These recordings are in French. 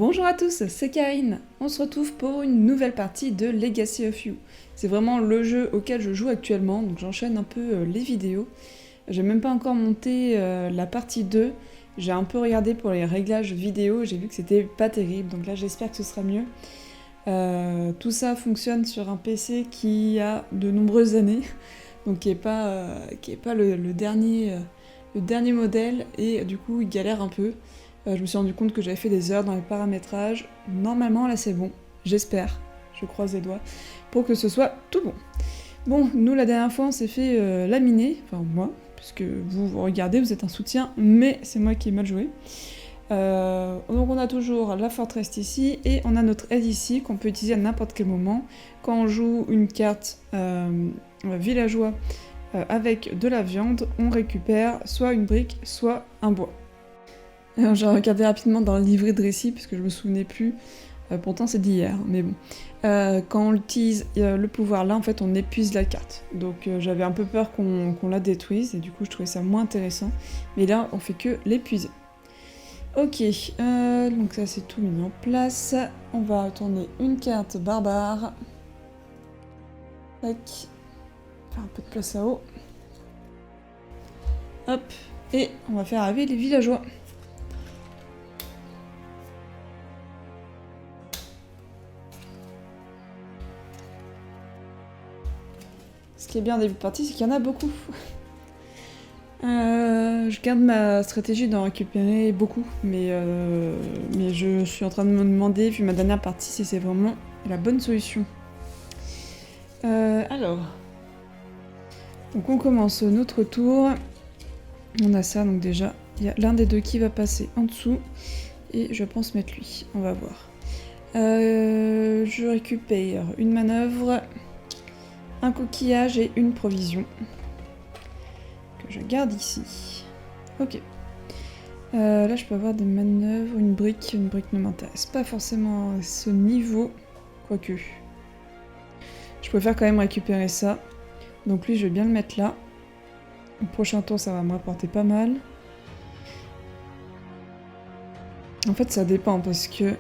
Bonjour à tous, c'est Karine. On se retrouve pour une nouvelle partie de Legacy of You. C'est vraiment le jeu auquel je joue actuellement, donc j'enchaîne un peu les vidéos. J'ai même pas encore monté la partie 2. J'ai un peu regardé pour les réglages vidéo, j'ai vu que c'était pas terrible, donc là j'espère que ce sera mieux. Tout ça fonctionne sur un PC qui a de nombreuses années, donc qui est pas le dernier modèle, et du coup il galère un peu. Je me suis rendu compte que j'avais fait des erreurs dans les paramétrages. Normalement, là, c'est bon. J'espère, je croise les doigts, pour que ce soit tout bon. Bon, nous, la dernière fois, on s'est fait laminer. Enfin, moi, puisque vous regardez, vous êtes un soutien, mais c'est moi qui ai mal joué. Donc on a toujours la forteresse ici, et on a notre aide ici, qu'on peut utiliser à n'importe quel moment. Quand on joue une carte villageois avec de la viande, on récupère soit une brique, soit un bois. Alors, j'ai regardé rapidement dans le livret de récit parce que je me souvenais plus. Pourtant c'est d'hier, mais bon. Quand on utilise le pouvoir là, en fait, on épuise la carte. Donc j'avais un peu peur qu'on la détruise et du coup je trouvais ça moins intéressant. Mais là, on fait que l'épuiser. Ok, donc ça c'est tout mis en place. On va tourner une carte barbare. Tac. Faire un peu de place à eau. Hop. Et on va faire arriver les villageois. Ce qui est bien en début de partie, c'est qu'il y en a beaucoup. Je garde ma stratégie d'en récupérer beaucoup, mais je suis en train de me demander, vu ma dernière partie, si c'est vraiment la bonne solution. Alors... Donc on commence notre tour. On a ça, donc déjà, il y a l'un des deux qui va passer en dessous, et je pense mettre lui, on va voir. Je récupère une manœuvre, un coquillage et une provision que je garde ici. Ok. Là je peux avoir des manœuvres, une brique ne m'intéresse pas forcément à ce niveau, quoique. Je préfère quand même récupérer ça. Donc lui je vais bien le mettre là. Au prochain tour ça va me rapporter pas mal. En fait ça dépend parce que...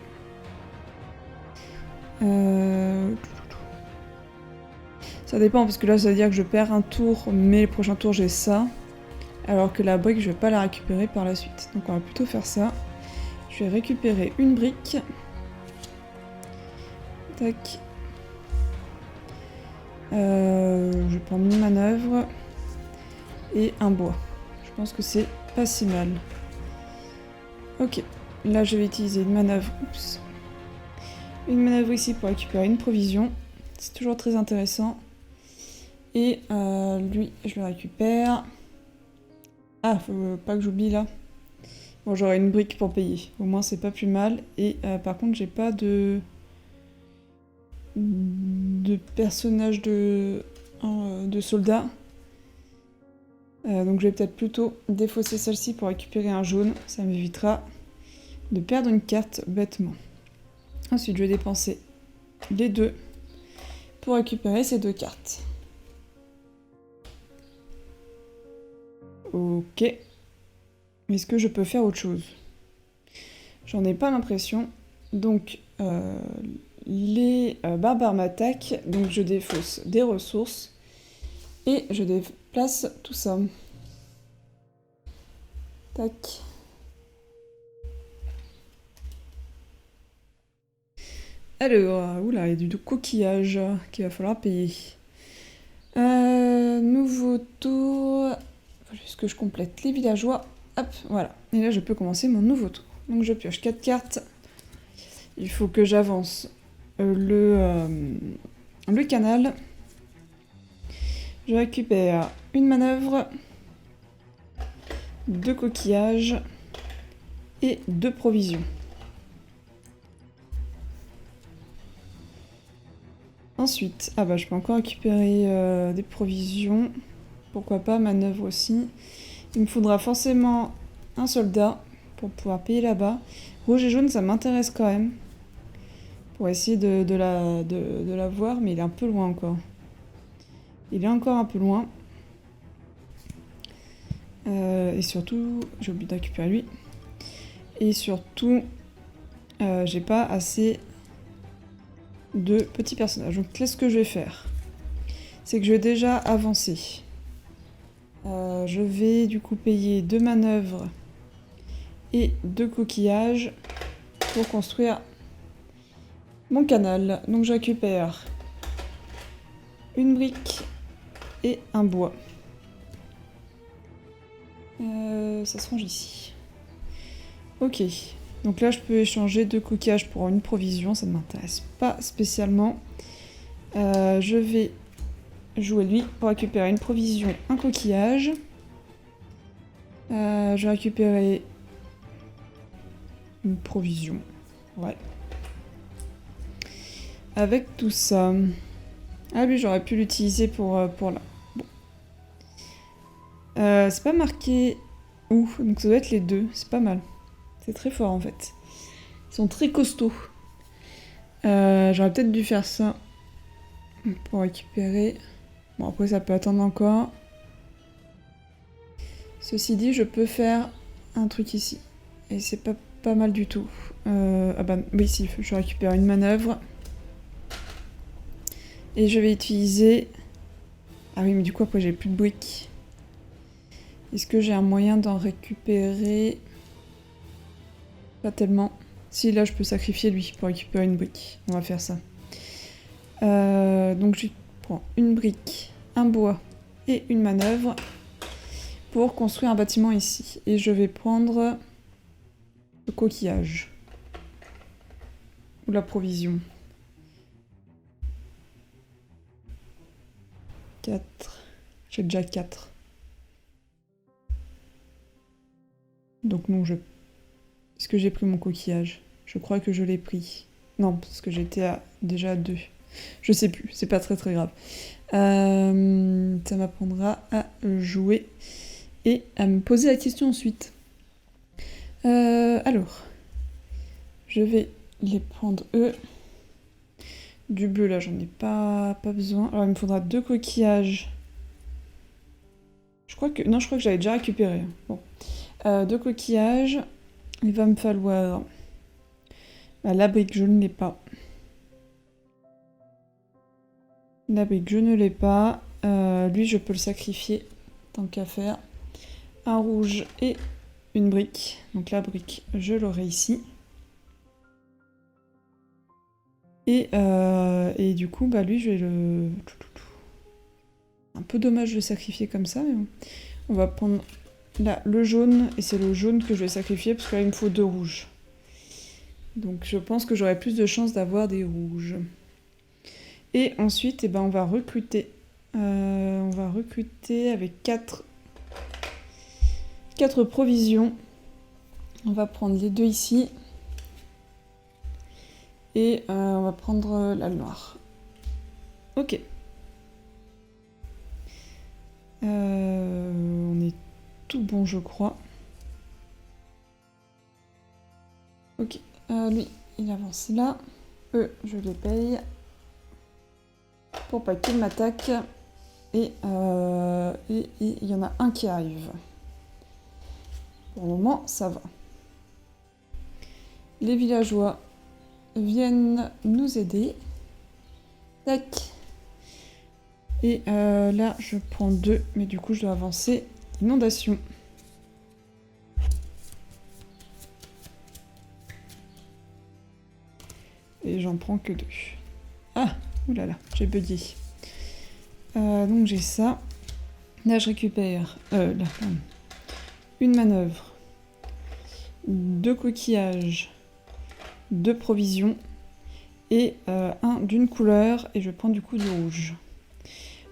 Ça dépend parce que là ça veut dire que je perds un tour, mais le prochain tour j'ai ça. Alors que la brique je vais pas la récupérer par la suite. Donc on va plutôt faire ça. Je vais récupérer une brique. Tac. Je vais prendre une manœuvre. Et un bois. Je pense que c'est pas si mal. Ok. Là je vais utiliser une manœuvre. Oups. Une manœuvre ici pour récupérer une provision. C'est toujours très intéressant. Et lui, je le récupère. Ah, faut pas que j'oublie là. Bon, j'aurai une brique pour payer. Au moins, c'est pas plus mal. Et par contre, j'ai pas de personnage de soldat. Donc je vais peut-être plutôt défausser celle-ci pour récupérer un jaune. Ça m'évitera de perdre une carte bêtement. Ensuite, je vais dépenser les deux pour récupérer ces deux cartes. Ok. Est-ce que je peux faire autre chose? J'en ai pas l'impression. Donc, les barbares m'attaquent. Donc, je défausse des ressources. Et je déplace tout ça. Tac. Alors, oula, il y a du coquillage qu'il va falloir payer. Nouveau tour. Faut juste que je complète les villageois. Hop, voilà. Et là, je peux commencer mon nouveau tour. Donc, je pioche 4 cartes. Il faut que j'avance le canal. Je récupère une manœuvre, 2 coquillages et 2 provisions. Ensuite, ah bah je peux encore récupérer des provisions. Pourquoi pas, manœuvre aussi. Il me faudra forcément un soldat pour pouvoir payer là-bas. Rouge et jaune, ça m'intéresse quand même. Pour essayer de la voir, mais il est un peu loin encore. Il est encore un peu loin. Et surtout, j'ai oublié de récupérer lui. Et surtout, j'ai pas assez de petits personnages. Donc là, ce que je vais faire, c'est que je vais déjà avancer. Je vais du coup payer 2 manœuvres et 2 coquillages pour construire mon canal. Donc je récupère une brique et un bois. Ça se range ici. Ok. Donc là, je peux échanger 2 coquillages pour une provision. Ça ne m'intéresse pas spécialement. Je vais jouer lui pour récupérer une provision, un coquillage. Je vais récupérer une provision. Ouais. Avec tout ça. Ah oui, j'aurais pu l'utiliser pour là. Bon. C'est pas marqué où, donc ça doit être les deux. C'est pas mal. C'est très fort en fait. Ils sont très costauds. J'aurais peut-être dû faire ça pour récupérer. Bon, après ça peut attendre encore. Ceci dit, je peux faire un truc ici. Et c'est pas mal du tout. Ah bah oui, si, je récupère une manœuvre. Et je vais utiliser... Ah oui, mais du coup, après, j'ai plus de briques. Est-ce que j'ai un moyen d'en récupérer? Pas tellement. Si, là, je peux sacrifier lui pour récupérer une brique. On va faire ça. Donc, je prends une brique, un bois et une manœuvre pour construire un bâtiment ici. Et je vais prendre le coquillage. Ou la provision. 4. J'ai déjà 4. Donc non, est-ce que j'ai pris mon coquillage? Je crois que je l'ai pris. Non, parce que j'étais déjà à 2. Je sais plus, c'est pas très grave. Ça m'apprendra à jouer et à me poser la question ensuite. Alors, je vais les prendre eux. Du bleu là, j'en ai pas besoin. Alors il me faudra 2 coquillages. Je crois que j'avais déjà récupéré. Bon. 2 coquillages. Il va me falloir... la brique, je ne l'ai pas. La brique, je ne l'ai pas. Lui, je peux le sacrifier, tant qu'à faire. Un rouge et une brique. Donc la brique, je l'aurai ici. Et du coup, bah lui, je vais le... Un peu dommage de le sacrifier comme ça, mais bon. On va prendre là le jaune, et c'est le jaune que je vais sacrifier, parce que là, il me faut 2 rouges. Donc je pense que j'aurai plus de chances d'avoir des rouges. Et ensuite, eh ben, on va recruter. On va recruter avec 4 provisions. On va prendre les 2 ici. Et on va prendre la noire. Ok. On est tout bon, je crois. Ok. Lui, il avance là. Eux, je les paye. Pour pas qu'il m'attaque. Et il y en a un qui arrive. Pour le moment, ça va. Les villageois viennent nous aider. Tac. Et là, je prends 2, mais du coup, je dois avancer. Inondation. Et j'en prends que 2. Ah, oulala, j'ai bugué. Donc j'ai ça. Là, je récupère une manœuvre, 2 coquillages, 2 provisions et un d'une couleur. Et je vais prendre du coup du rouge.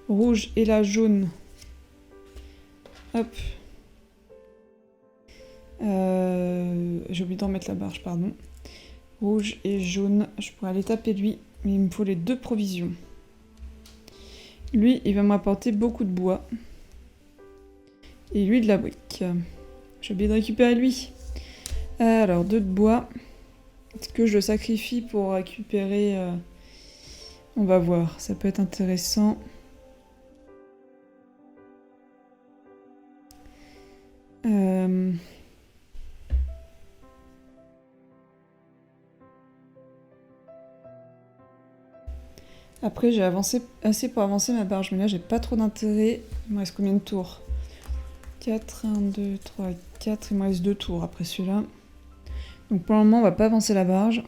Rouge et la jaune. Hop. J'ai oublié d'en mettre la barge, pardon. Rouge et jaune. Je pourrais aller taper lui, mais il me faut les 2 provisions. Lui, il va m'apporter beaucoup de bois. Et lui, de la brique. J'ai oublié de récupérer lui. Alors, 2 de bois. Est-ce que je le sacrifie pour récupérer... On va voir, ça peut être intéressant. Après, j'ai avancé assez pour avancer ma barge, mais là, j'ai pas trop d'intérêt. Il me reste combien de tours? 4, 1, 2, 3, 4. Il me reste 2 tours après celui-là. Donc pour le moment, on va pas avancer la barge.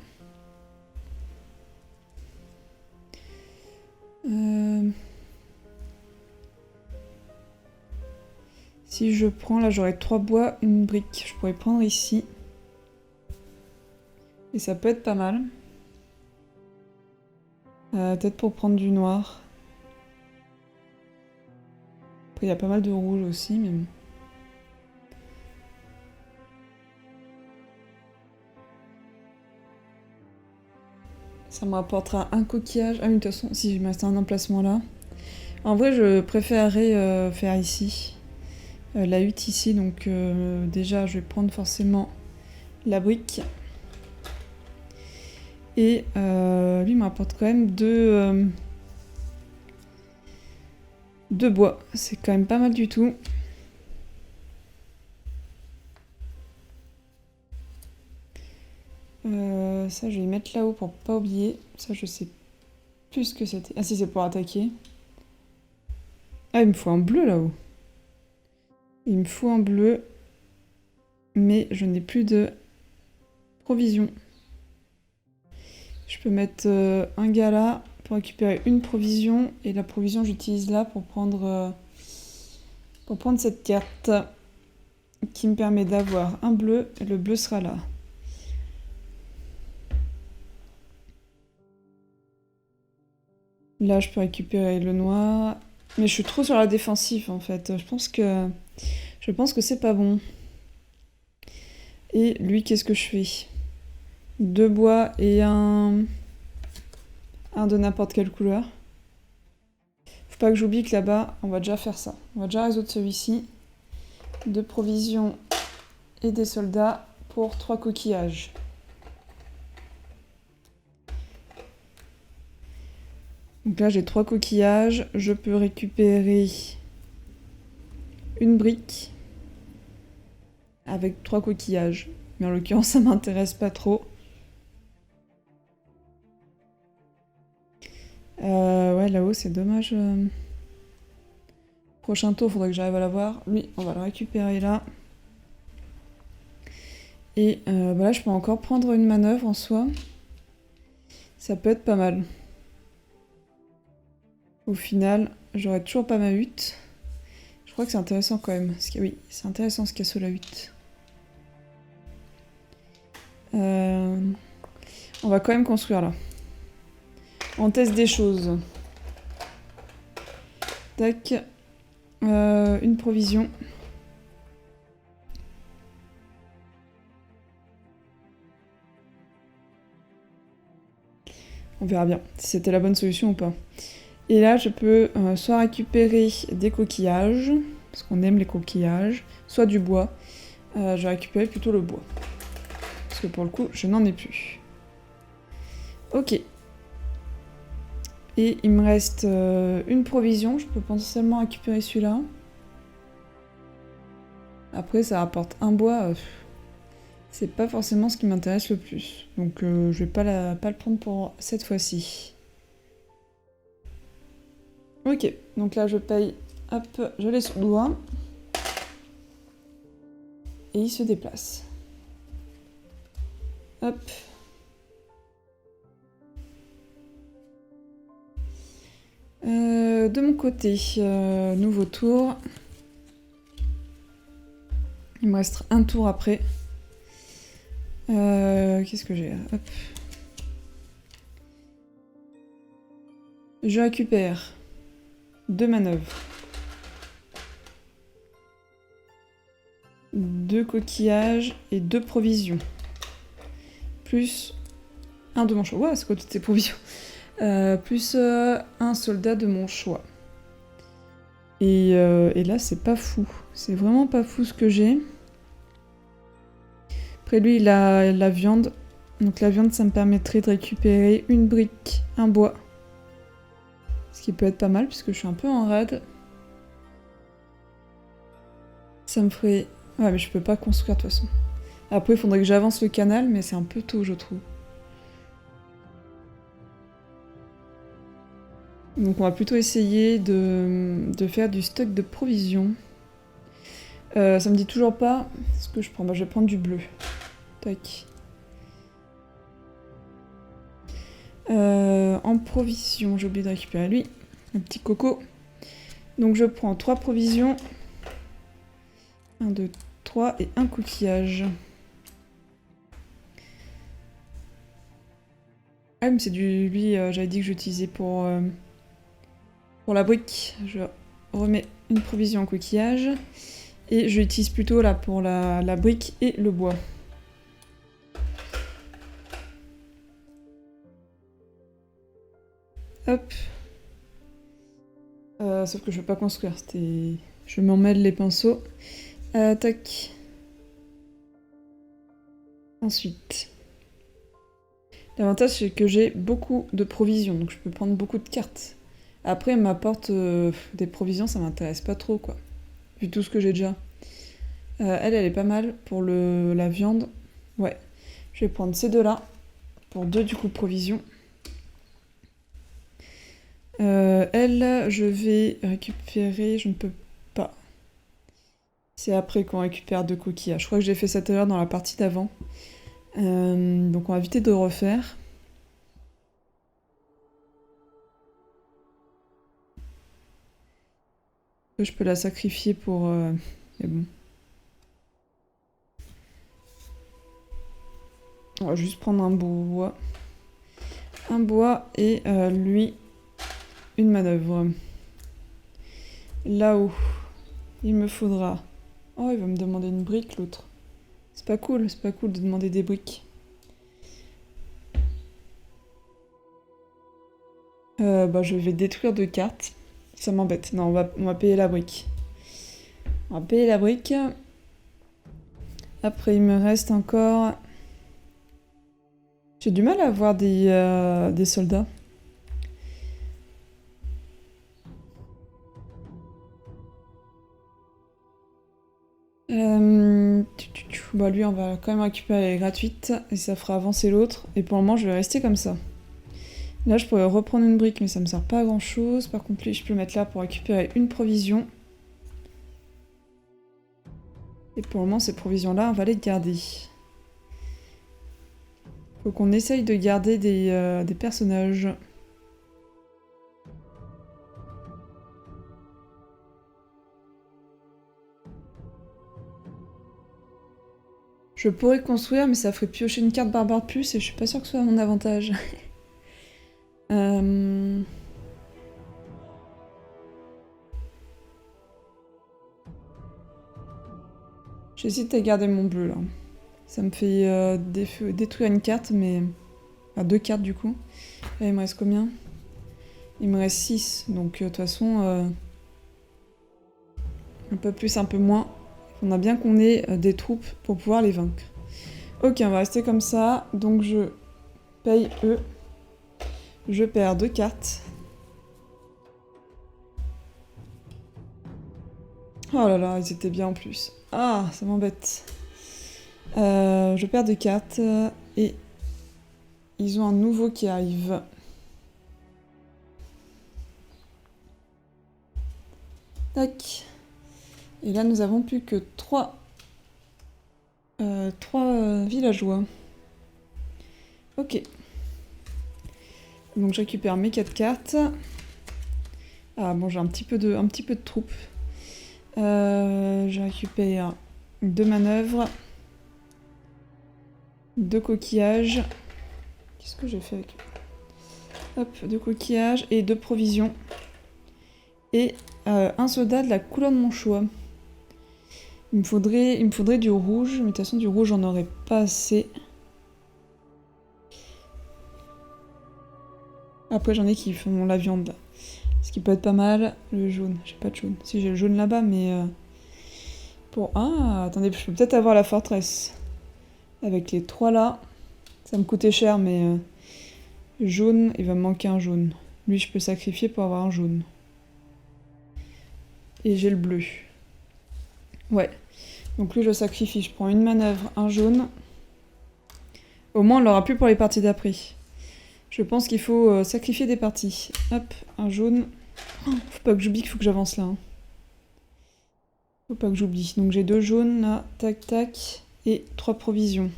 Si je prends, là, j'aurai 3 bois, une brique. Je pourrais prendre ici. Et ça peut être pas mal. Peut-être pour prendre du noir. Après, il y a pas mal de rouge aussi, mais bon. Ça me rapportera un coquillage. Ah oui, de toute façon, si je me reste un emplacement là. En vrai, je préférerais faire ici. La hutte ici, donc déjà, je vais prendre forcément la brique. Et lui, il me rapporte quand même deux bois. C'est quand même pas mal du tout. Ça, je vais y mettre là-haut pour pas oublier. Ça, je sais plus ce que c'était. Ah si, c'est pour attaquer. Ah, il me faut un bleu là-haut. Il me faut un bleu. Mais je n'ai plus de provisions. Je peux mettre un gars là pour récupérer une provision. Et la provision, j'utilise là pour prendre cette carte qui me permet d'avoir un bleu. Et le bleu sera là. Là, je peux récupérer le noir. Mais je suis trop sur la défensive, en fait. Je pense que c'est pas bon. Et lui, qu'est-ce que je fais? 2 bois et un de n'importe quelle couleur. Faut pas que j'oublie que là-bas, on va déjà faire ça. On va déjà résoudre celui-ci. 2 provisions et des soldats pour 3 coquillages. Donc là, j'ai 3 coquillages. Je peux récupérer une brique avec 3 coquillages. Mais en l'occurrence, ça m'intéresse pas trop. Ouais, là-haut, c'est dommage. Prochain tour, faudrait que j'arrive à l'avoir. Lui, on va le récupérer là. Et là, je peux encore prendre une manœuvre en soi. Ça peut être pas mal. Au final, j'aurai toujours pas ma hutte. Je crois que c'est intéressant quand même. Oui, c'est intéressant ce qu'il y a sous la hutte. On va quand même construire là. On teste des choses. Tac. Une provision. On verra bien si c'était la bonne solution ou pas. Et là, je peux soit récupérer des coquillages, parce qu'on aime les coquillages, soit du bois. Je vais récupérer plutôt le bois. Parce que pour le coup, je n'en ai plus. Ok. Et il me reste une provision. Je peux potentiellement récupérer celui-là. Après, ça rapporte un bois. C'est pas forcément ce qui m'intéresse le plus. Donc je vais pas le prendre pour cette fois-ci. Ok, donc là je paye, hop, je l'ai sous le doigt. Et il se déplace. Hop. De mon côté, nouveau tour. Il me reste un tour après. Qu'est-ce que j'ai là? Hop. Je récupère 2 manœuvres. 2 coquillages et 2 provisions. Plus un de mon choix. Ouais, c'est quoi toutes ces provisions? Plus un soldat de mon choix. Et là, c'est pas fou. C'est vraiment pas fou ce que j'ai. Après lui, il a la viande. Donc la viande, ça me permettrait de récupérer une brique, un bois. Ce qui peut être pas mal, puisque je suis un peu en rade. Ça me ferait... Ouais, mais je peux pas construire de toute façon. Après, il faudrait que j'avance le canal, mais c'est un peu tôt, je trouve. Donc on va plutôt essayer de faire du stock de provisions. Ça me dit toujours pas ce que je prends. Bah, je vais prendre du bleu. Tac. En provisions, j'ai oublié de récupérer lui. Un petit coco. Donc je prends 3 provisions. 1, 2, 3 et un coquillage. Ah mais c'est du... Lui, j'avais dit que j'utilisais pour la brique. Je remets une provision en coquillage. Et je l'utilise plutôt là pour la brique et le bois. Hop. Sauf que je veux pas construire, c'était... Je m'emmêle les pinceaux. Tac. Ensuite. L'avantage c'est que j'ai beaucoup de provisions, donc je peux prendre beaucoup de cartes. Après, m'apporte des provisions, ça m'intéresse pas trop, quoi. Vu tout ce que j'ai déjà. Elle est pas mal pour la viande. Ouais. Je vais prendre ces deux-là. Pour 2 du coup provisions. Elle, je vais récupérer... Je ne peux pas. C'est après qu'on récupère 2 coquillages. Je crois que j'ai fait ça tout à l'heure dans la partie d'avant. Donc on va éviter de refaire. Je peux la sacrifier pour... Mais bon. On va juste prendre un bois. Un bois et lui, une manœuvre. Là-haut, il me faudra... Oh, il va me demander une brique, l'autre. C'est pas cool de demander des briques. Bah, je vais détruire 2 cartes. Ça m'embête. Non, on va payer la brique. On va payer la brique. Après, il me reste encore... J'ai du mal à avoir des soldats. Bah lui, on va quand même récupérer gratuite et ça fera avancer l'autre. Et pour le moment, je vais rester comme ça. Là, je pourrais reprendre une brique, mais ça me sert pas à grand chose. Par contre, lui, je peux le mettre là pour récupérer une provision. Et pour le moment, ces provisions-là, on va les garder. Faut qu'on essaye de garder des personnages. Je pourrais construire, mais ça ferait piocher une carte barbare de plus et je suis pas sûre que ce soit à mon avantage. J'hésite à garder mon bleu là. Ça me fait détruire une carte, mais... Enfin, 2 cartes du coup. Là, il me reste combien? Il me reste 6, donc de toute façon... un peu plus, un peu moins. On a bien qu'on ait des troupes pour pouvoir les vaincre. Ok, on va rester comme ça. Donc je paye eux. Je perds 2 cartes. Oh là là, ils étaient bien en plus. Ah, ça m'embête. Je perds 2 cartes et ils ont un nouveau qui arrive. Tac. Et là, nous avons plus que 3 villageois. Ok. Donc je récupère mes 4 cartes. Ah bon, j'ai un petit peu de troupes. Je récupère 2 manœuvres. 2 coquillages. Qu'est-ce que j'ai fait avec... Hop, 2 coquillages et 2 provisions. Et un soldat de la couleur de mon choix. Il me faudrait du rouge, mais de toute façon du rouge j'en aurais pas assez. Après j'en ai qui font la viande là. Ce qui peut être pas mal. Le jaune, j'ai pas de jaune. Si j'ai le jaune là-bas, mais... Pour... Ah, attendez, je peux peut-être avoir la forteresse. Avec les 3 là. Ça me coûtait cher, mais... jaune, il va me manquer un jaune. Lui je peux sacrifier pour avoir un jaune. Et j'ai le bleu. Ouais. Donc lui, je le sacrifie. Je prends une manœuvre, un jaune. Au moins, on l'aura plus pour les parties d'après. Je pense qu'il faut sacrifier des parties. Hop, un jaune. Oh, faut pas que j'oublie qu'il faut que j'avance là. Hein. Faut pas que j'oublie. Donc j'ai 2 jaunes là, tac tac, et 3 provisions.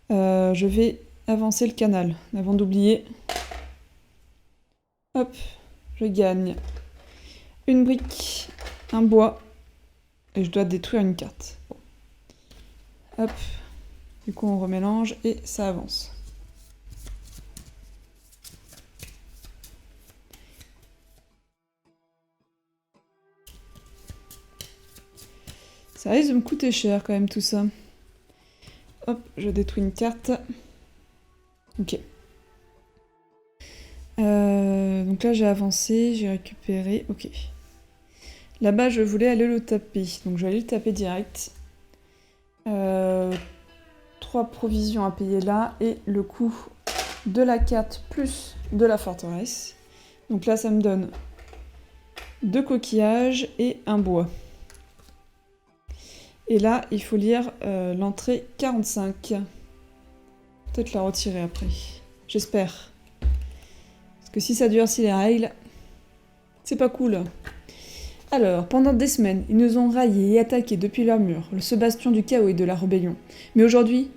Je vais avancer le canal avant d'oublier. Hop, je gagne une brique, un bois, et je dois détruire une carte. Bon. Hop, du coup on remélange et ça avance. Ça risque de me coûter cher quand même tout ça. Hop, je détruis une carte. Ok. Donc là j'ai avancé, j'ai récupéré. Ok. Là-bas je voulais aller le taper, donc je vais aller le taper direct. 3 provisions à payer là et le coût de la carte plus de la forteresse. Donc là ça me donne 2 coquillages et un bois. Et là, il faut lire l'entrée 45. Peut-être la retirer après. J'espère. Parce que si ça durcit les règles, c'est pas cool. Alors, pendant des semaines, ils nous ont raillés et attaqués depuis leur mur, ce bastion du chaos et de la rébellion. Mais aujourd'hui,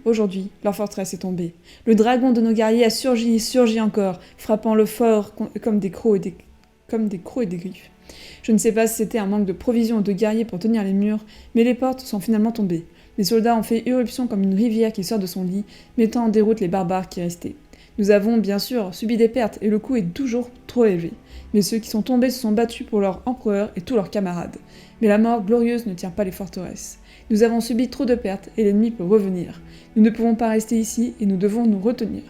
leur forteresse est tombée. Le dragon de nos guerriers a surgi et surgi encore, frappant le fort comme des crocs et des griffes. Je ne sais pas si c'était un manque de provisions ou de guerriers pour tenir les murs, mais les portes sont finalement tombées. Les soldats ont fait irruption comme une rivière qui sort de son lit, mettant en déroute les barbares qui restaient. Nous avons, bien sûr, subi des pertes et le coût est toujours trop élevé. Mais ceux qui sont tombés se sont battus pour leur empereur et tous leurs camarades. Mais la mort glorieuse ne tient pas les forteresses. Nous avons subi trop de pertes et l'ennemi peut revenir. Nous ne pouvons pas rester ici et nous devons nous retirer.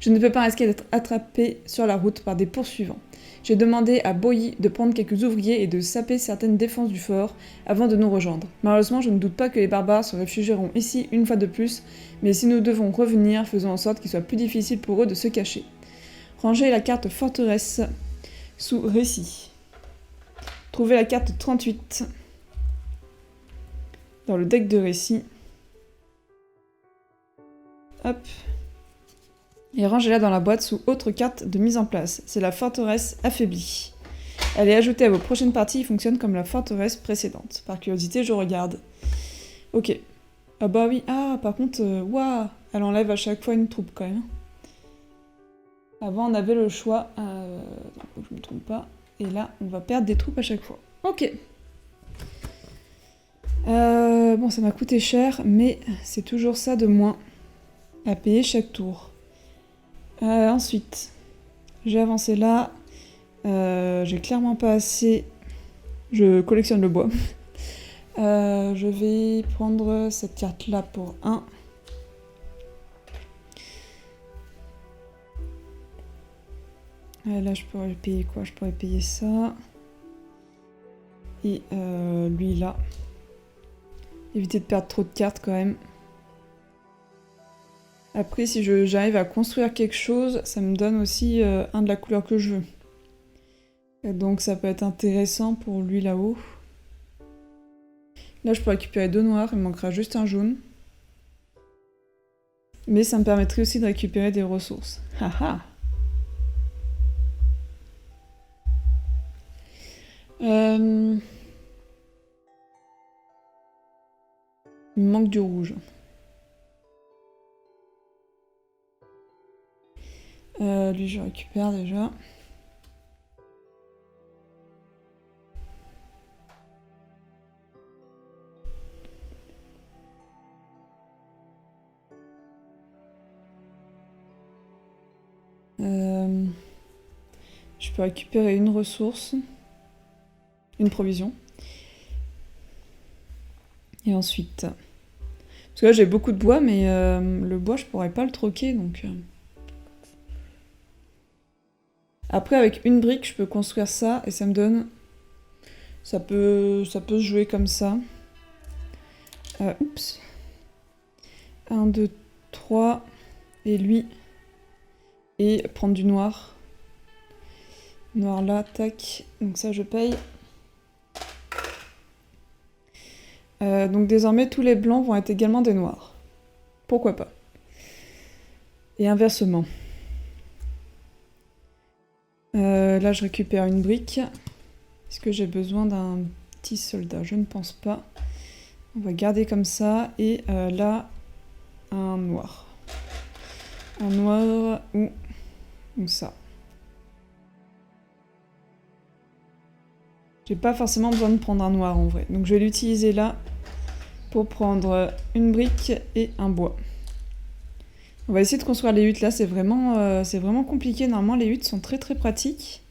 Je ne peux pas risquer d'être attrapé sur la route par des poursuivants. J'ai demandé à Boyi de prendre quelques ouvriers et de saper certaines défenses du fort avant de nous rejoindre. Malheureusement, je ne doute pas que les barbares se réfugieront ici une fois de plus, mais si nous devons revenir, faisons en sorte qu'il soit plus difficile pour eux de se cacher. Rangez la carte forteresse sous récit. Trouvez la carte 38 dans le deck de récit. Hop. Et rangez-la dans la boîte sous autre carte de mise en place. C'est la forteresse affaiblie. Elle est ajoutée à vos prochaines parties et fonctionne comme la forteresse précédente. Par curiosité, je regarde. Ok. Ah bah oui. Ah, par contre, waouh, elle enlève à chaque fois une troupe quand même. Avant, on avait le choix. Non, je me trompe pas. Et là, on va perdre des troupes à chaque fois. Ok. Bon, ça m'a coûté cher, mais c'est toujours ça de moins à payer chaque tour. Ensuite, j'ai avancé là. J'ai clairement pas assez. Je collectionne le bois. Je vais prendre cette carte là pour 1. Là, je pourrais payer quoi? Je pourrais payer ça. Et lui là. Éviter de perdre trop de cartes quand même. Après, si j'arrive à construire quelque chose, ça me donne aussi un de la couleur que je veux. Et donc ça peut être intéressant pour lui là-haut. Là, je peux récupérer 2 noirs, il me manquera juste un jaune. Mais ça me permettrait aussi de récupérer des ressources. Haha. Il me manque du rouge. Lui, je récupère déjà. Je peux récupérer une ressource. Une provision. Et ensuite... Parce que là, j'ai beaucoup de bois, mais le bois, je pourrais pas le troquer, donc... Après, avec une brique, je peux construire ça, et ça me donne... Ça peut se jouer comme ça. Oups. 1, 2, 3. Et lui. Et prendre du noir. Noir là, tac. Donc ça, je paye. Donc désormais, tous les blancs vont être également des noirs. Pourquoi pas. Et inversement. Là, je récupère une brique. Est-ce que j'ai besoin d'un petit soldat? Je ne pense pas. On va garder comme ça. Et là, un noir. Un noir ou ça. J'ai pas forcément besoin de prendre un noir en vrai. Donc je vais l'utiliser là pour prendre une brique et un bois. On va essayer de construire les huttes là, c'est vraiment compliqué. Normalement les huttes sont très très pratiques.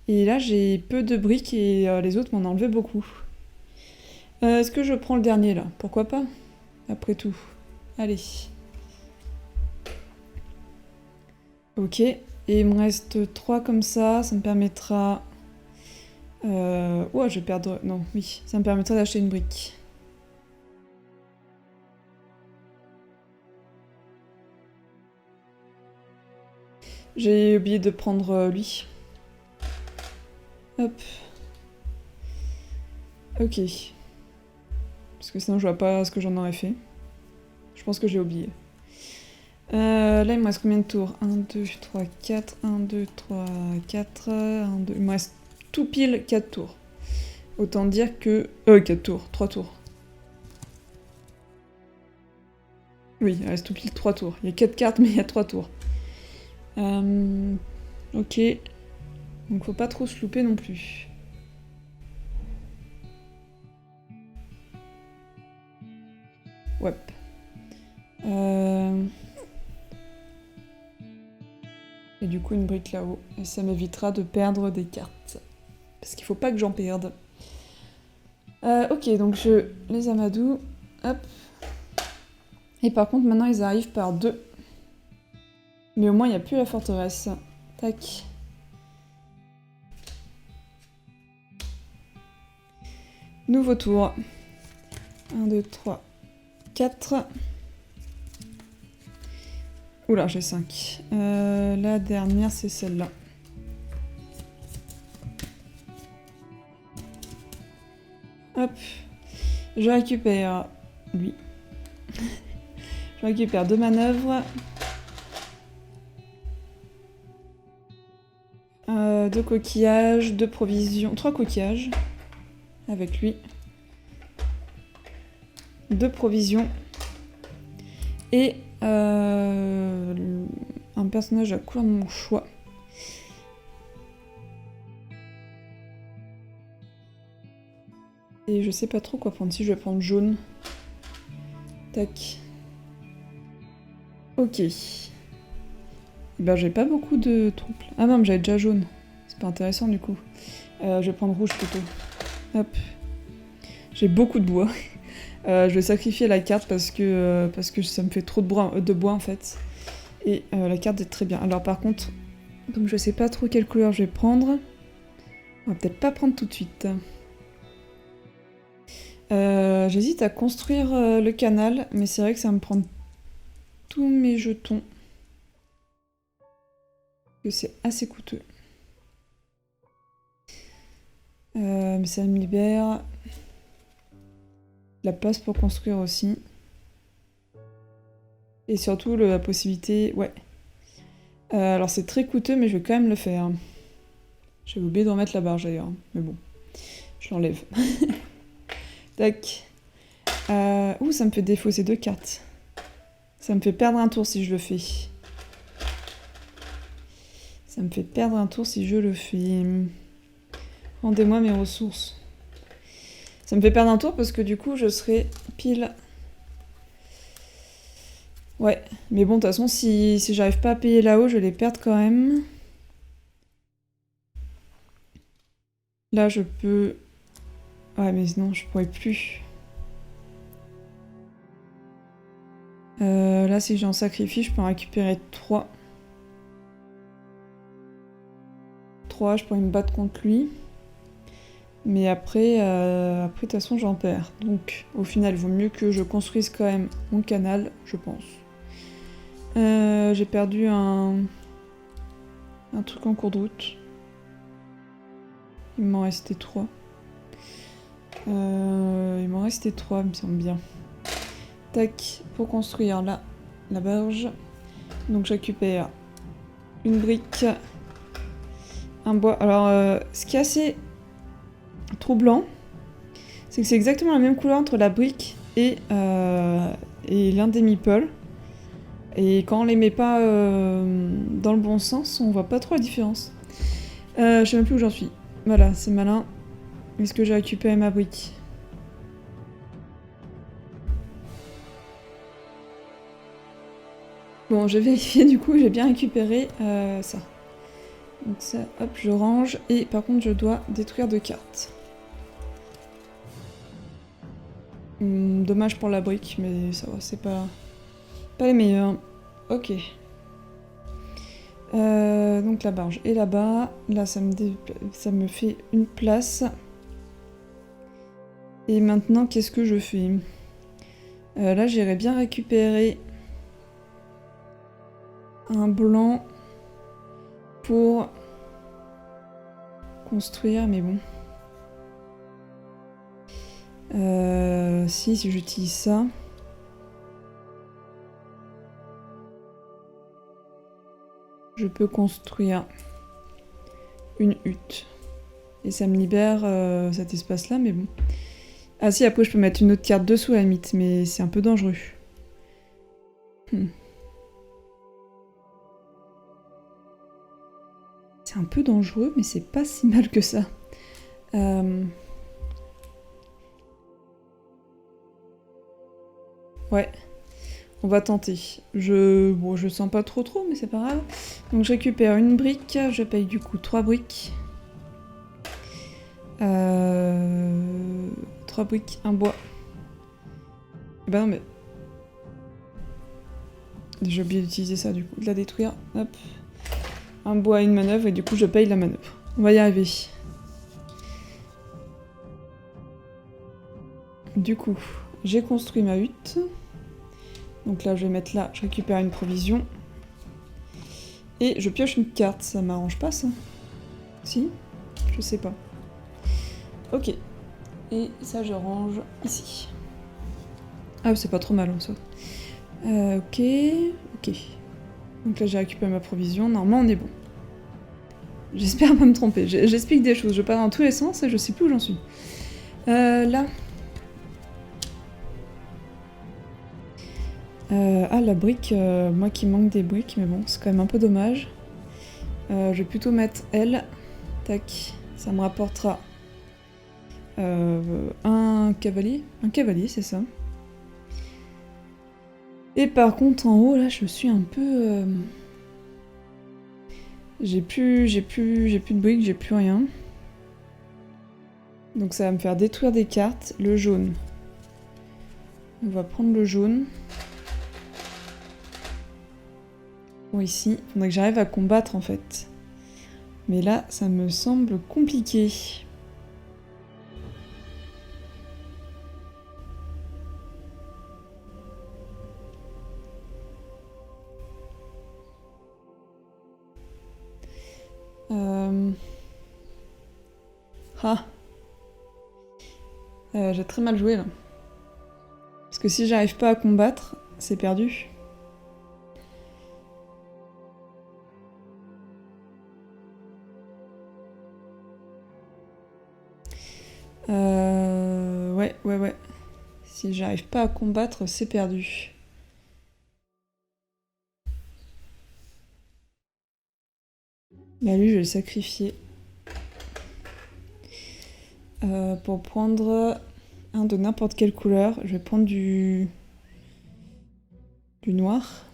Et là j'ai peu de briques et les autres m'en ont enlevé beaucoup. Est-ce que je prends le dernier là? Pourquoi pas? Après tout. Allez. Ok. Et il me reste 3 comme ça me permettra... Oh, je vais perdre... Non, oui. Ça me permettra d'acheter une brique. J'ai oublié de prendre lui. Hop. Ok. Parce que sinon je vois pas ce que j'en aurais fait. Je pense que j'ai oublié. Là il me reste combien de tours? 1, 2, 3, 4. 1, 2, 3, 4. 1, 2... Il me reste tout pile 4 tours. Autant dire que... 4 tours. 3 tours. Oui, il reste tout pile 3 tours. Il y a 4 cartes mais il y a 3 tours. Ok. Donc faut pas trop se louper non plus. Ouais. Et du coup une brique là-haut. Et ça m'évitera de perdre des cartes. Parce qu'il faut pas que j'en perde. Ok, donc je les amadou. Hop. Et par contre maintenant ils arrivent par 2. Mais au moins il n'y a plus la forteresse. Tac. Nouveau tour. 1, 2, 3, 4. Oula, j'ai 5. La dernière, c'est celle-là. Hop. Je récupère lui. Je récupère 2 manœuvres. 2 coquillages, 2 provisions. 3 coquillages. Avec lui. 2 provisions. Et un personnage à couleur de mon choix. Et je sais pas trop quoi prendre. Si je vais prendre jaune. Tac. Ok. Et ben j'ai pas beaucoup de troupes. Ah non, mais j'avais déjà jaune. C'est pas intéressant du coup. Je vais prendre rouge plutôt. Hop. J'ai beaucoup de bois. Je vais sacrifier la carte parce que ça me fait trop de bois en fait. Et la carte est très bien. Alors par contre, comme je sais pas trop quelle couleur je vais prendre, on va peut-être pas prendre tout de suite. J'hésite à construire le canal, mais c'est vrai que ça me prend tous mes jetons. Que c'est assez coûteux. Mais ça me libère la place pour construire aussi. Et surtout la possibilité... Ouais. Alors c'est très coûteux, mais je vais quand même le faire. J'avais oublié de remettre la barge d'ailleurs. Mais bon, je l'enlève. Tac. Ouh, ça me fait défausser 2 cartes. Ça me fait perdre un tour si je le fais. Ça me fait perdre un tour si je le fais. Rendez-moi mes ressources. Ça me fait perdre un tour parce que du coup, je serai pile... Ouais, mais bon, de toute façon, si j'arrive pas à payer là-haut, je vais les perdre quand même. Là, je peux... Ouais, mais non, je pourrais plus. Là, si j'en sacrifie, je peux en récupérer 3. 3, je pourrais me battre contre lui. Mais après, de toute façon, j'en perds. Donc, au final, il vaut mieux que je construise quand même mon canal, je pense. J'ai perdu un truc en cours de route. Il m'en restait 3. Il m'en restait 3, il me semble bien. Tac, pour construire là, la barge. Donc je récupère une brique, un bois. Alors ce qui est assez troublant, c'est que c'est exactement la même couleur entre la brique et l'un des meeples. Et quand on les met pas dans le bon sens, on voit pas trop la différence. Je sais même plus où j'en suis. Voilà, c'est malin. Est-ce que j'ai récupéré ma brique? Bon, j'ai vérifié du coup, j'ai bien récupéré ça. Donc ça, hop, je range. Et par contre, je dois détruire 2 cartes. Dommage pour la brique, mais ça va, c'est pas les meilleurs. Ok. Donc la barge est là-bas. Là, ça me fait une place. Et maintenant, qu'est-ce que je fais? Là, j'irais bien récupérer un blanc pour construire, mais bon. Si j'utilise ça. Je peux construire une hutte. Et ça me libère cet espace-là, mais bon. Ah si, après je peux mettre une autre carte dessous à la limite, mais c'est un peu dangereux. C'est un peu dangereux, mais c'est pas si mal que ça. Ouais, on va tenter. Bon, je sens pas trop, mais c'est pas grave. Donc je récupère une brique, je paye du coup 3 briques. 3 briques, un bois. Bah non, mais... J'ai oublié d'utiliser ça, du coup, de la détruire. Hop. Un bois et une manœuvre, et du coup, je paye la manœuvre. On va y arriver. Du coup, j'ai construit ma hutte. Donc là, je vais mettre là, je récupère une provision. Et je pioche une carte, ça m'arrange pas, ça? Si? Je sais pas. Ok. Et ça, je range ici. Ah, c'est pas trop mal en soi. Ok. Donc là, j'ai récupéré ma provision. Normalement, on est bon. J'espère pas me tromper. J'explique des choses. Je pars dans tous les sens et je sais plus où j'en suis. Là. La brique. Moi qui manque des briques, mais bon, c'est quand même un peu dommage. Je vais plutôt mettre elle. Tac. Ça me rapportera un cavalier. Un cavalier, c'est ça. Et par contre, en haut, là, je suis un peu... J'ai plus de briques, j'ai plus rien. Donc ça va me faire détruire des cartes. Le jaune. On va prendre le jaune. Bon, ici, il faudrait que j'arrive à combattre, en fait. Mais là, ça me semble compliqué. J'ai très mal joué là. Parce que si j'arrive pas à combattre, c'est perdu. Ouais. Si j'arrive pas à combattre, c'est perdu. Bah lui, je vais le sacrifier. Pour prendre un de n'importe quelle couleur, je vais prendre du noir.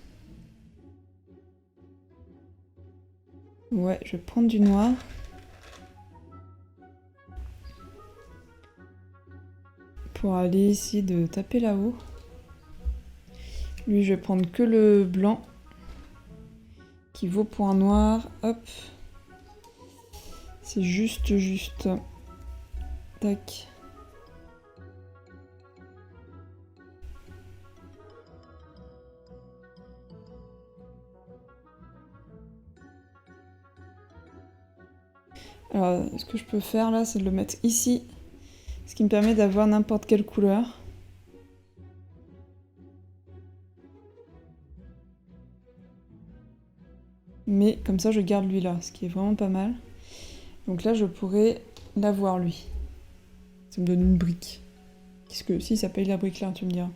Ouais, je vais prendre du noir. Pour aller essayer de taper là-haut. Lui, je vais prendre que le blanc. Qui vaut pour un noir. Hop. C'est juste. Tac. Alors, ce que je peux faire là, c'est de le mettre ici. Ce qui me permet d'avoir n'importe quelle couleur. mais comme ça je garde lui là, ce qui est vraiment pas mal. Donc là je pourrais l'avoir lui. Ça me donne une brique. Qu'est-ce que si ça paye la brique là, tu me diras.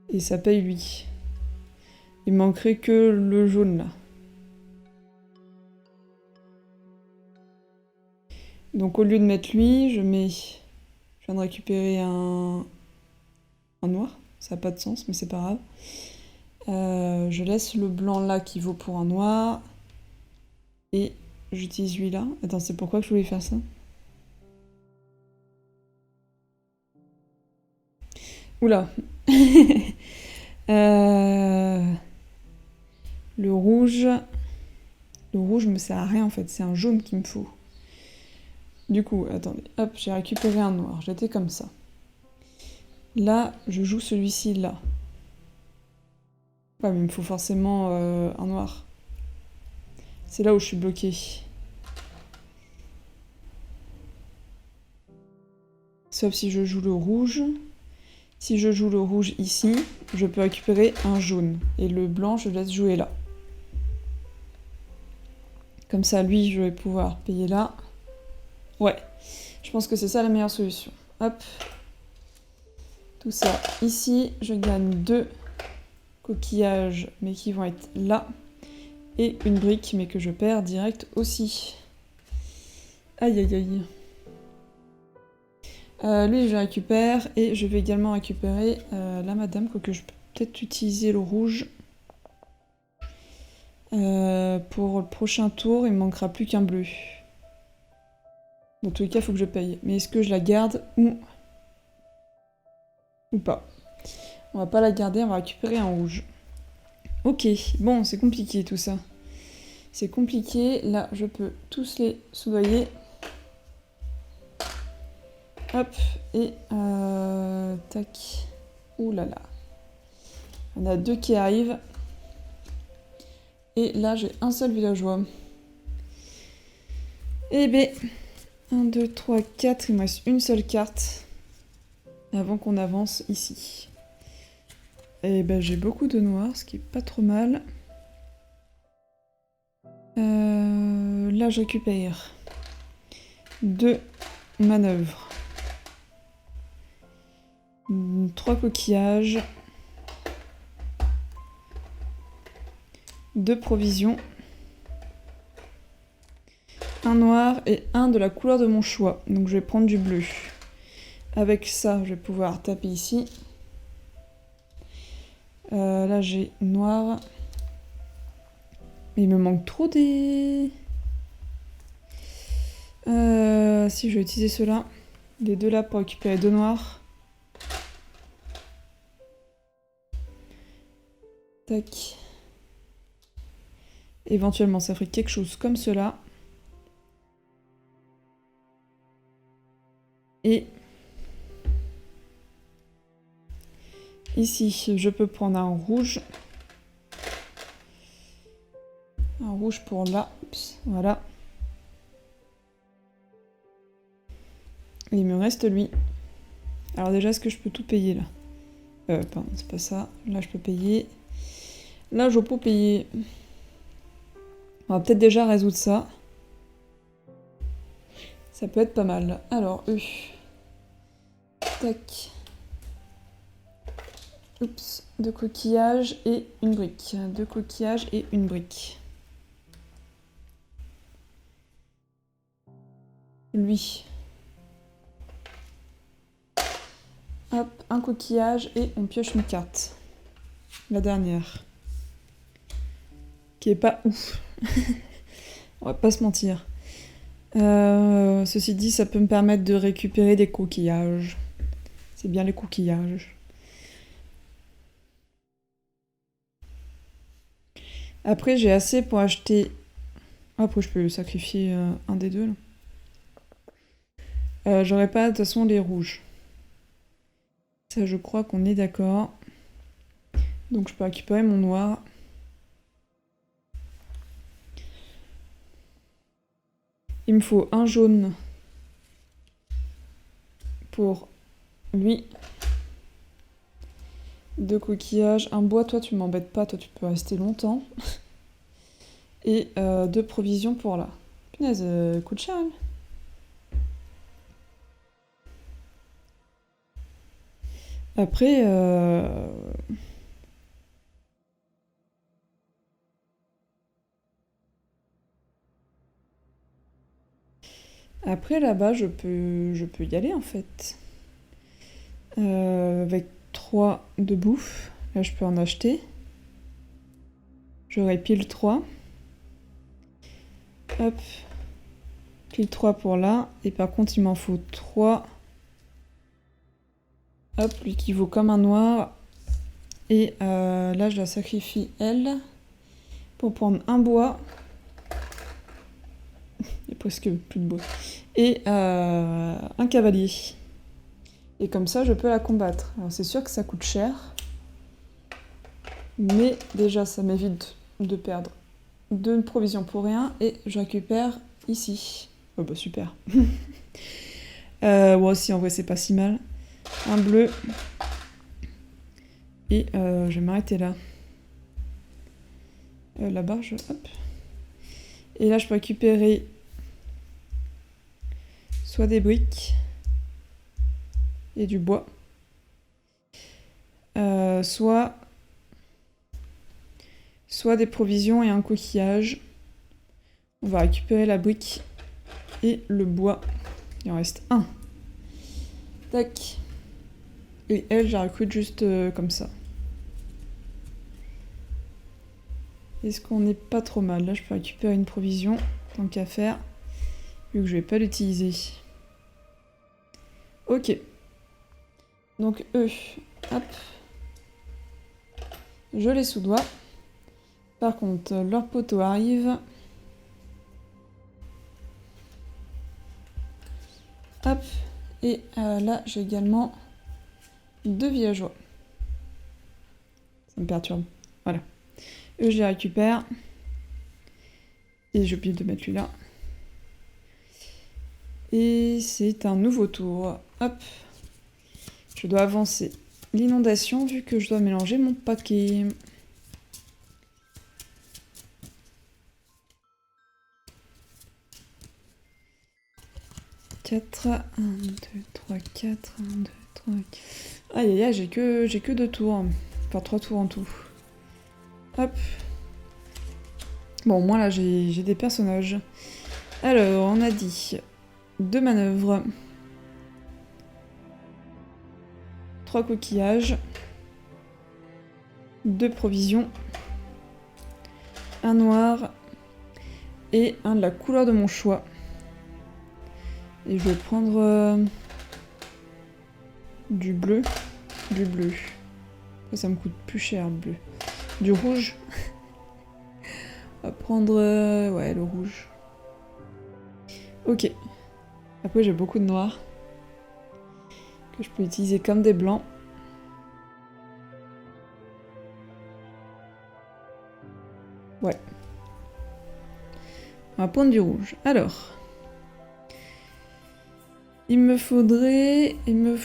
Et ça paye lui. Il manquerait que le jaune là. Donc au lieu de mettre lui, je viens de récupérer un noir. Ça n'a pas de sens, mais c'est pas grave. Je laisse le blanc là qui vaut pour un noir. Et j'utilise celui-là. Attends, c'est pourquoi que je voulais faire ça? Oula. Le rouge... Le rouge me sert à rien en fait, c'est un jaune qu'il me faut. Du coup, attendez, hop, j'ai récupéré un noir, j'étais comme ça. Là, je joue celui-ci là. Ouais, mais il me faut forcément un noir. C'est là où je suis bloquée. Sauf si je joue le rouge. Si je joue le rouge ici, je peux récupérer un jaune. Et le blanc, je laisse jouer là. Comme ça, lui, je vais pouvoir payer là. Ouais, je pense que c'est ça la meilleure solution. Hop. Tout ça ici, je gagne 2 coquillages, mais qui vont être là. Et une brique, mais que je perds direct aussi. Aïe, aïe, aïe. Lui, je récupère. Et je vais également récupérer la madame, quoique je peux peut-être utiliser le rouge. Pour le prochain tour, il me manquera plus qu'un bleu. Dans tous les cas, il faut que je paye. Mais est-ce que je la garde ou pas? On va pas la garder, on va récupérer un rouge. Ok, bon, c'est compliqué tout ça. C'est compliqué. Là, je peux tous les soudoyer. Hop, et tac. Ouh là là. On a 2 qui arrivent. Et là, j'ai un seul villageois. Eh ben, 1, 2, 3, 4. Il me reste une seule carte. Avant qu'on avance ici. Et ben, j'ai beaucoup de noirs, ce qui est pas trop mal. Là, je récupère 2 manœuvres. 3 coquillages. 2 provisions. Un noir et un de la couleur de mon choix. Donc je vais prendre du bleu. Avec ça, je vais pouvoir taper ici. Là, j'ai noir. Mais il me manque trop des... Si, je vais utiliser ceux-là. Les deux là pour récupérer 2 noirs. Tac. Éventuellement, ça ferait quelque chose comme cela. Et ici, je peux prendre un rouge. Un rouge pour là. Oups, voilà. Et il me reste lui. Alors déjà, est-ce que je peux tout payer là? Pardon, c'est pas ça. Là, je peux payer. Là, je peux payer. On va peut-être déjà résoudre ça. Ça peut être pas mal. Alors, eux. Tac. Oups. 2 coquillages et une brique. 2 coquillages et une brique. Lui. Hop, un coquillage et on pioche une carte. La dernière. Qui est pas ouf. On va pas se mentir. Ceci dit, ça peut me permettre de récupérer des coquillages. C'est bien les coquillages. Après, j'ai assez pour acheter... Après, je peux sacrifier un des deux, là. J'aurais pas, de toute façon, les rouges. Ça, je crois qu'on est d'accord. Donc, je peux récupérer mon noir. Il me faut un jaune pour lui. 2 coquillages, un bois, toi tu m'embêtes pas, toi tu peux rester longtemps. Et 2 provisions pour là. Punaise, coûte cher, hein. Après, après là-bas, je peux y aller en fait. Avec 3 de bouffe, là je peux en acheter. J'aurai pile 3. Hop. Pile 3 pour là. Et par contre, il m'en faut 3. Hop, lui qui vaut comme un noir. Et là, je la sacrifie, elle, pour prendre un bois. Il n'y a presque plus de bois. Et un cavalier. Et comme ça, je peux la combattre. Alors, c'est sûr que ça coûte cher. Mais déjà, ça m'évite de perdre 2 provisions pour rien. Et je récupère ici. Oh bah super. Ouais, si, en vrai, c'est pas si mal. Un bleu. Et je vais m'arrêter là. La barge, hop. Et là, je peux récupérer soit des briques et du bois, soit des provisions et un coquillage. On va récupérer la brique et le bois. Il en reste un. Tac. Et elle, je la recrute juste comme ça. Est-ce qu'on n'est pas trop mal? Là, je peux récupérer une provision, tant qu'à faire, vu que je vais pas l'utiliser. Ok. Donc eux, hop. Je les soudoie. Par contre, leur poteau arrive. Hop. Et là, j'ai également 2 villageois. Ça me perturbe. Voilà. Eux, je les récupère. Et j'ai oublié de mettre lui là. Et c'est un nouveau tour. Hop. Je dois avancer l'inondation vu que je dois mélanger mon paquet. Quatre, 1, 2, 3, 4, 1, 2, 3, 4. Aïe aïe aïe, j'ai que 2 tours. Enfin 3 tours en tout. Hop. Bon, moi là j'ai des personnages. Alors, on a dit 2 manœuvres. 3 coquillages. 2 provisions. Un noir. Et un de la couleur de mon choix. Et je vais prendre du bleu. Du bleu. Ça me coûte plus cher, le bleu. Du rouge. On va prendre ouais, le rouge. Ok. Après, j'ai beaucoup de noir. Que je peux utiliser comme des blancs. Ouais. On va prendre du rouge. Alors. Il me faudrait une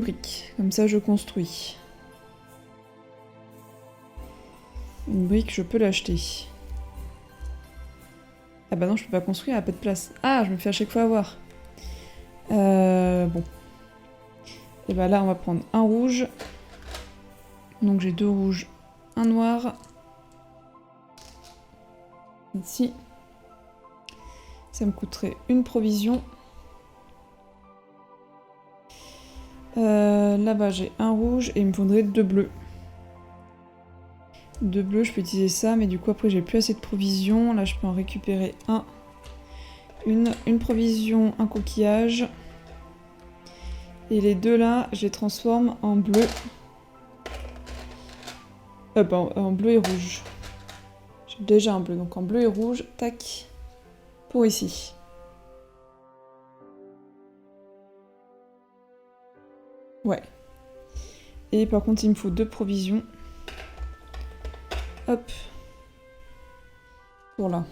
brique. Comme ça, je construis. Une brique, je peux l'acheter. Ah bah non, je peux pas construire, elle a pas de place. Ah, je me fais à chaque fois avoir. Bon. Et bah là, on va prendre un rouge. Donc j'ai 2 rouges, un noir. Ici. Ça me coûterait une provision. Là-bas, j'ai un rouge et il me faudrait 2 bleus. 2 bleus, je peux utiliser ça, mais du coup, après, j'ai plus assez de provisions. Là, je peux en récupérer un. Une provision, un coquillage. Et les 2 là, je les transforme en bleu. En bleu et rouge. J'ai déjà un bleu, donc en bleu et rouge. Tac. Pour ici. Ouais. Et par contre, il me faut 2 provisions. Hop. Pour là.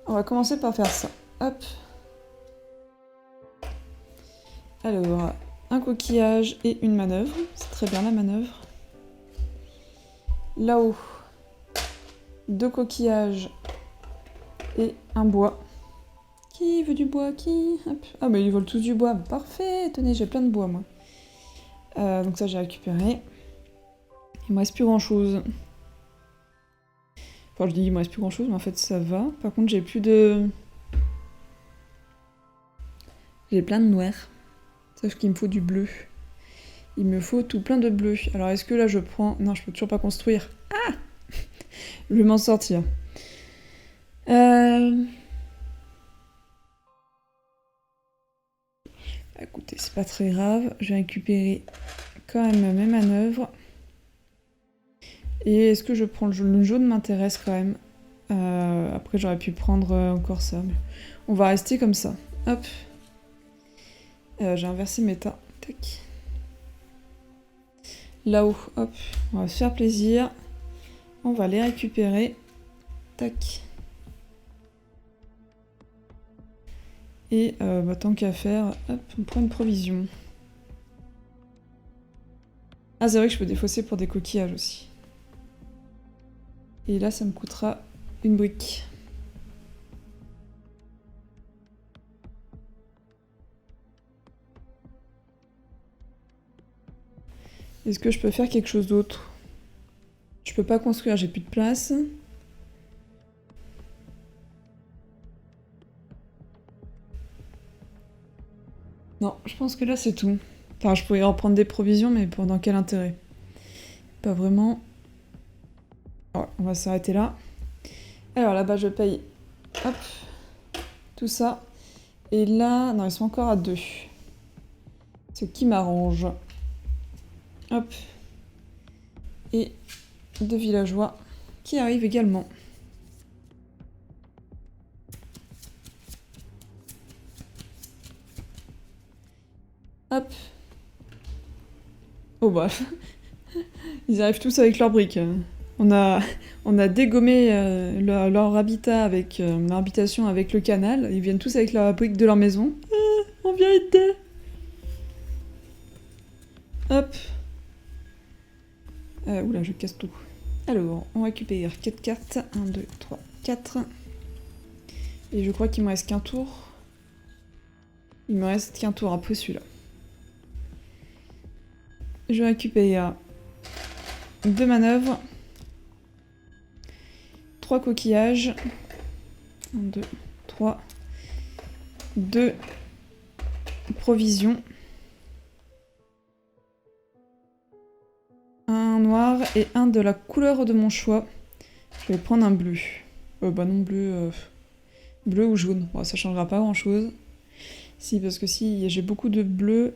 On va commencer par faire ça. Hop. Alors, un coquillage et une manœuvre. C'est très bien la manœuvre. Là-haut, 2 coquillages et un bois. Qui veut du bois? Qui? Hop. Ah bah ils veulent tous du bois. Parfait. Tenez, j'ai plein de bois moi. Donc ça j'ai récupéré. Il me reste plus grand chose. Enfin je dis il me reste plus grand chose, mais en fait ça va. Par contre j'ai plus de... J'ai plein de noir. Sauf qu'il me faut du bleu. Il me faut tout plein de bleu. Alors est-ce que là je prends... Non, je peux toujours pas construire. Ah! Je vais m'en sortir. Écoutez, c'est pas très grave. Je vais récupérer quand même mes manœuvres. Et est-ce que je prends le jaune? Le jaune m'intéresse quand même. Après j'aurais pu prendre encore ça. Mais on va rester comme ça. Hop. J'ai inversé mes tas. Tac. Là-haut, hop. On va se faire plaisir. On va les récupérer. Tac. Et bah, tant qu'à faire, hop, on prend une provision. Ah, c'est vrai que je peux défausser pour des coquillages aussi. Et là, ça me coûtera une brique. Est-ce que je peux faire quelque chose d'autre? Je peux pas construire, j'ai plus de place. Non, je pense que là c'est tout. Enfin, je pourrais reprendre des provisions, mais dans quel intérêt? Pas vraiment. Ouais, on va s'arrêter là. Alors là-bas, je paye. Hop. Tout ça. Et là, non, ils sont encore à 2. Ce qui m'arrange. Hop. Et 2 villageois qui arrivent également. Hop. Oh bah. Ils arrivent tous avec leurs briques. On a dégommé leur habitat avec leur habitation avec le canal. Ils viennent tous avec la brique de leur maison. On vient aider. Hop. Oula, je casse tout. Alors, on récupère 4 cartes. 1, 2, 3, 4. Et je crois qu'il me reste qu'un tour. Il me reste qu'un tour après celui-là. Je récupère 2 manœuvres. 3 coquillages. 1, 2, 3. 2 provisions. Un noir et un de la couleur de mon choix. Je vais prendre un bleu. Bah non, bleu... bleu ou jaune. Bon, ça changera pas grand-chose. Si, parce que si j'ai beaucoup de bleu...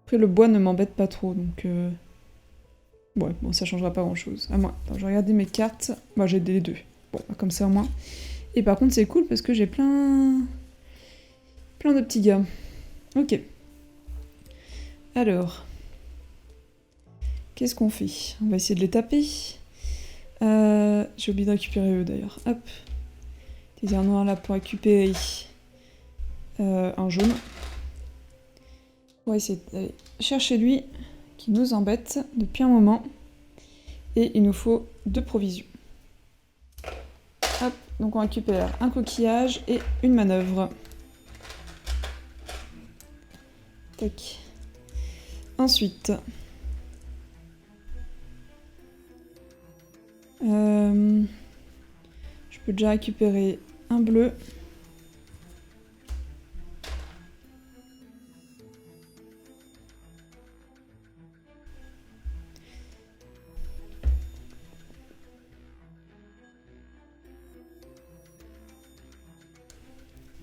Après, le bois ne m'embête pas trop, donc... Ouais, bon, ça changera pas grand-chose. À moi. Attends, je vais regarder mes cartes. Bah, j'ai les 2. Bon, bah, comme ça au moins. Et par contre, c'est cool parce que j'ai plein de petits gars. Ok. Alors... Qu'est-ce qu'on fait? On va essayer de les taper. J'ai oublié de récupérer eux d'ailleurs. Hop. Utiliser un noir là pour récupérer un jaune. On va essayer d'aller chercher lui qui nous embête depuis un moment. Et il nous faut 2 provisions. Hop. Donc on récupère un coquillage et une manœuvre. Tac. Ensuite... je peux déjà récupérer un bleu.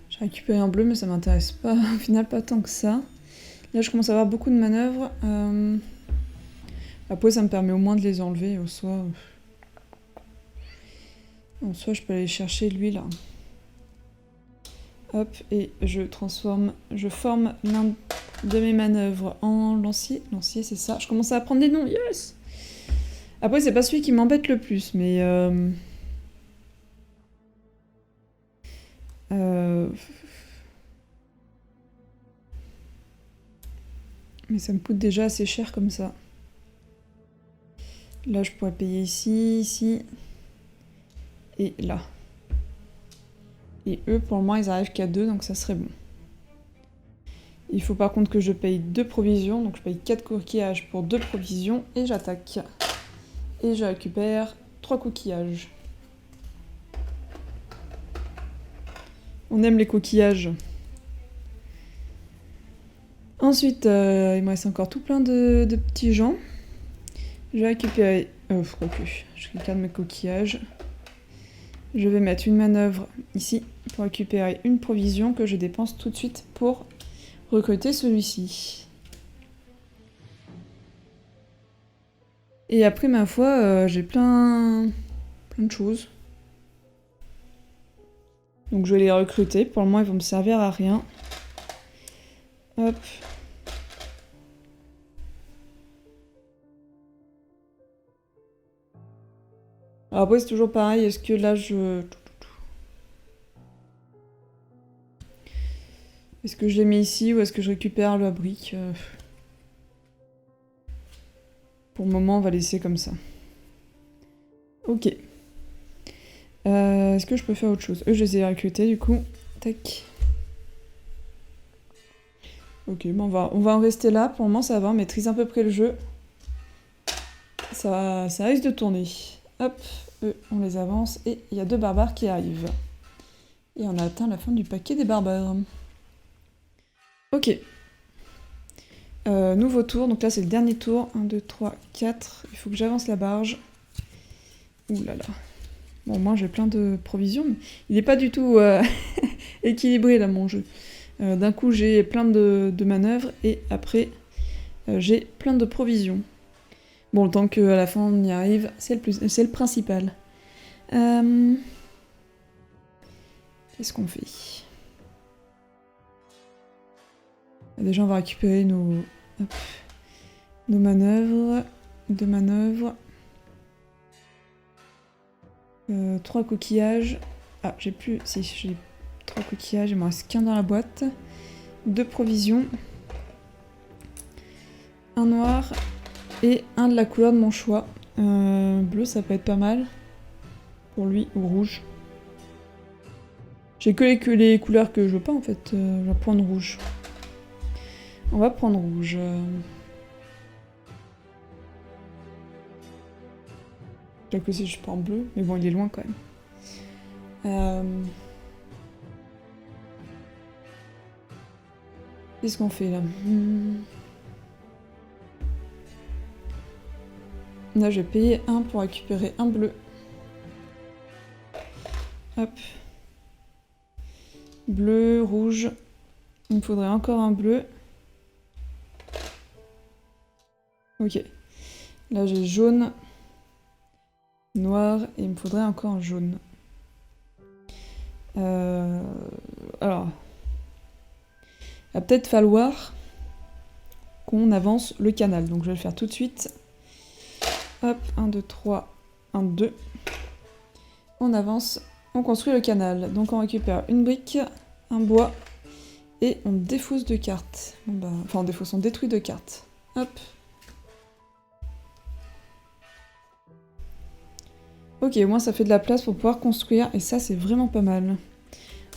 J'ai récupéré un bleu, mais ça m'intéresse pas, au final pas tant que ça. Là je commence à avoir beaucoup de manœuvres. Après ça me permet au moins de les enlever, au soit... En soi, je peux aller chercher lui là. Hop, et je forme l'un de mes manœuvres en lancier. Lancier, c'est ça. Je commence à apprendre des noms, yes! Après, c'est pas celui qui m'embête le plus, mais... Mais ça me coûte déjà assez cher comme ça. Là, je pourrais payer ici, ici. Et là. Et eux, pour le moment, ils arrivent qu'à 2, donc ça serait bon. Il faut par contre que je paye 2 provisions, donc je paye 4 coquillages pour 2 provisions, et j'attaque. Et je récupère 3 coquillages. On aime les coquillages. Ensuite, il me reste encore tout plein de petits gens. Je vais récupérer... je regarde mes coquillages. Je vais mettre une manœuvre ici pour récupérer une provision que je dépense tout de suite pour recruter celui-ci. Et après, ma foi, j'ai plein de choses. Donc je vais les recruter. Pour le moment, ils vont me servir à rien. Hop. Alors après, c'est toujours pareil. Est-ce que là, est-ce que je les mets ici ou est-ce que je récupère la brique Pour le moment, on va laisser comme ça. Ok. Est-ce que je peux faire autre chose? Eux, je les ai recrutés, du coup. Tac. Ok, bon, on va en rester là. Pour le moment, ça va. On maîtrise à peu près le jeu. Ça risque de tourner. Hop, eux, on les avance. Et il y a 2 barbares qui arrivent. Et on a atteint la fin du paquet des barbares. Ok. Nouveau tour. Donc là, c'est le dernier tour. 1, 2, 3, 4. Il faut que j'avance la barge. Ouh là là. Bon, moi, j'ai plein de provisions. Mais il n'est pas du tout équilibré, là, mon jeu. D'un coup, j'ai plein de manœuvres. Et après, j'ai plein de provisions. Bon, le temps qu'à la fin, on y arrive, c'est le principal. Qu'est-ce qu'on fait? Déjà, on va récupérer nos manœuvres. 2 manœuvres. 3 coquillages. Ah, j'ai plus... Si, j'ai 3 coquillages, il me reste qu'un dans la boîte. 2 provisions. Un noir et un de la couleur de mon choix. Bleu, ça peut être pas mal. Pour lui, ou rouge. J'ai que les couleurs que je veux pas, en fait. Je vais prendre rouge. On va prendre rouge. Là que si je prends bleu, mais bon, il est loin quand même. Qu'est-ce qu'on fait là? Là, je vais payer 1 pour récupérer un bleu. Hop. Bleu, rouge. Il me faudrait encore un bleu. Ok. Là, j'ai jaune, noir, et il me faudrait encore un jaune. Alors, il va peut-être falloir qu'on avance le canal. Donc, je vais le faire tout de suite. Hop, 1, 2, 3, 1, 2. On avance, on construit le canal. Donc, on récupère une brique, un bois, et on défausse 2 cartes. Bon, bah, enfin, on défausse, on détruit 2 cartes. Hop. Ok, au moins ça fait de la place pour pouvoir construire, et ça c'est vraiment pas mal.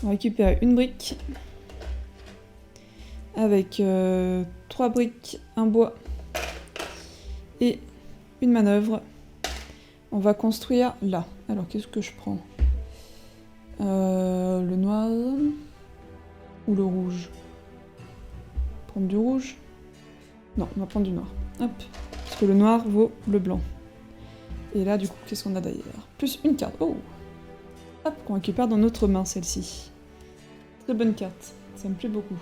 On récupère une brique, avec 3 briques, un bois, et une manœuvre. On va construire là. Alors qu'est-ce que je prends? Le noir ou le rouge? Prendre du rouge? Non, on va prendre du noir. Hop, parce que le noir vaut le blanc. Et là, du coup, qu'est-ce qu'on a d'ailleurs? Plus une carte. Oh! Hop, qu'on récupère dans notre main, celle-ci. Très bonne carte. Ça me plaît beaucoup.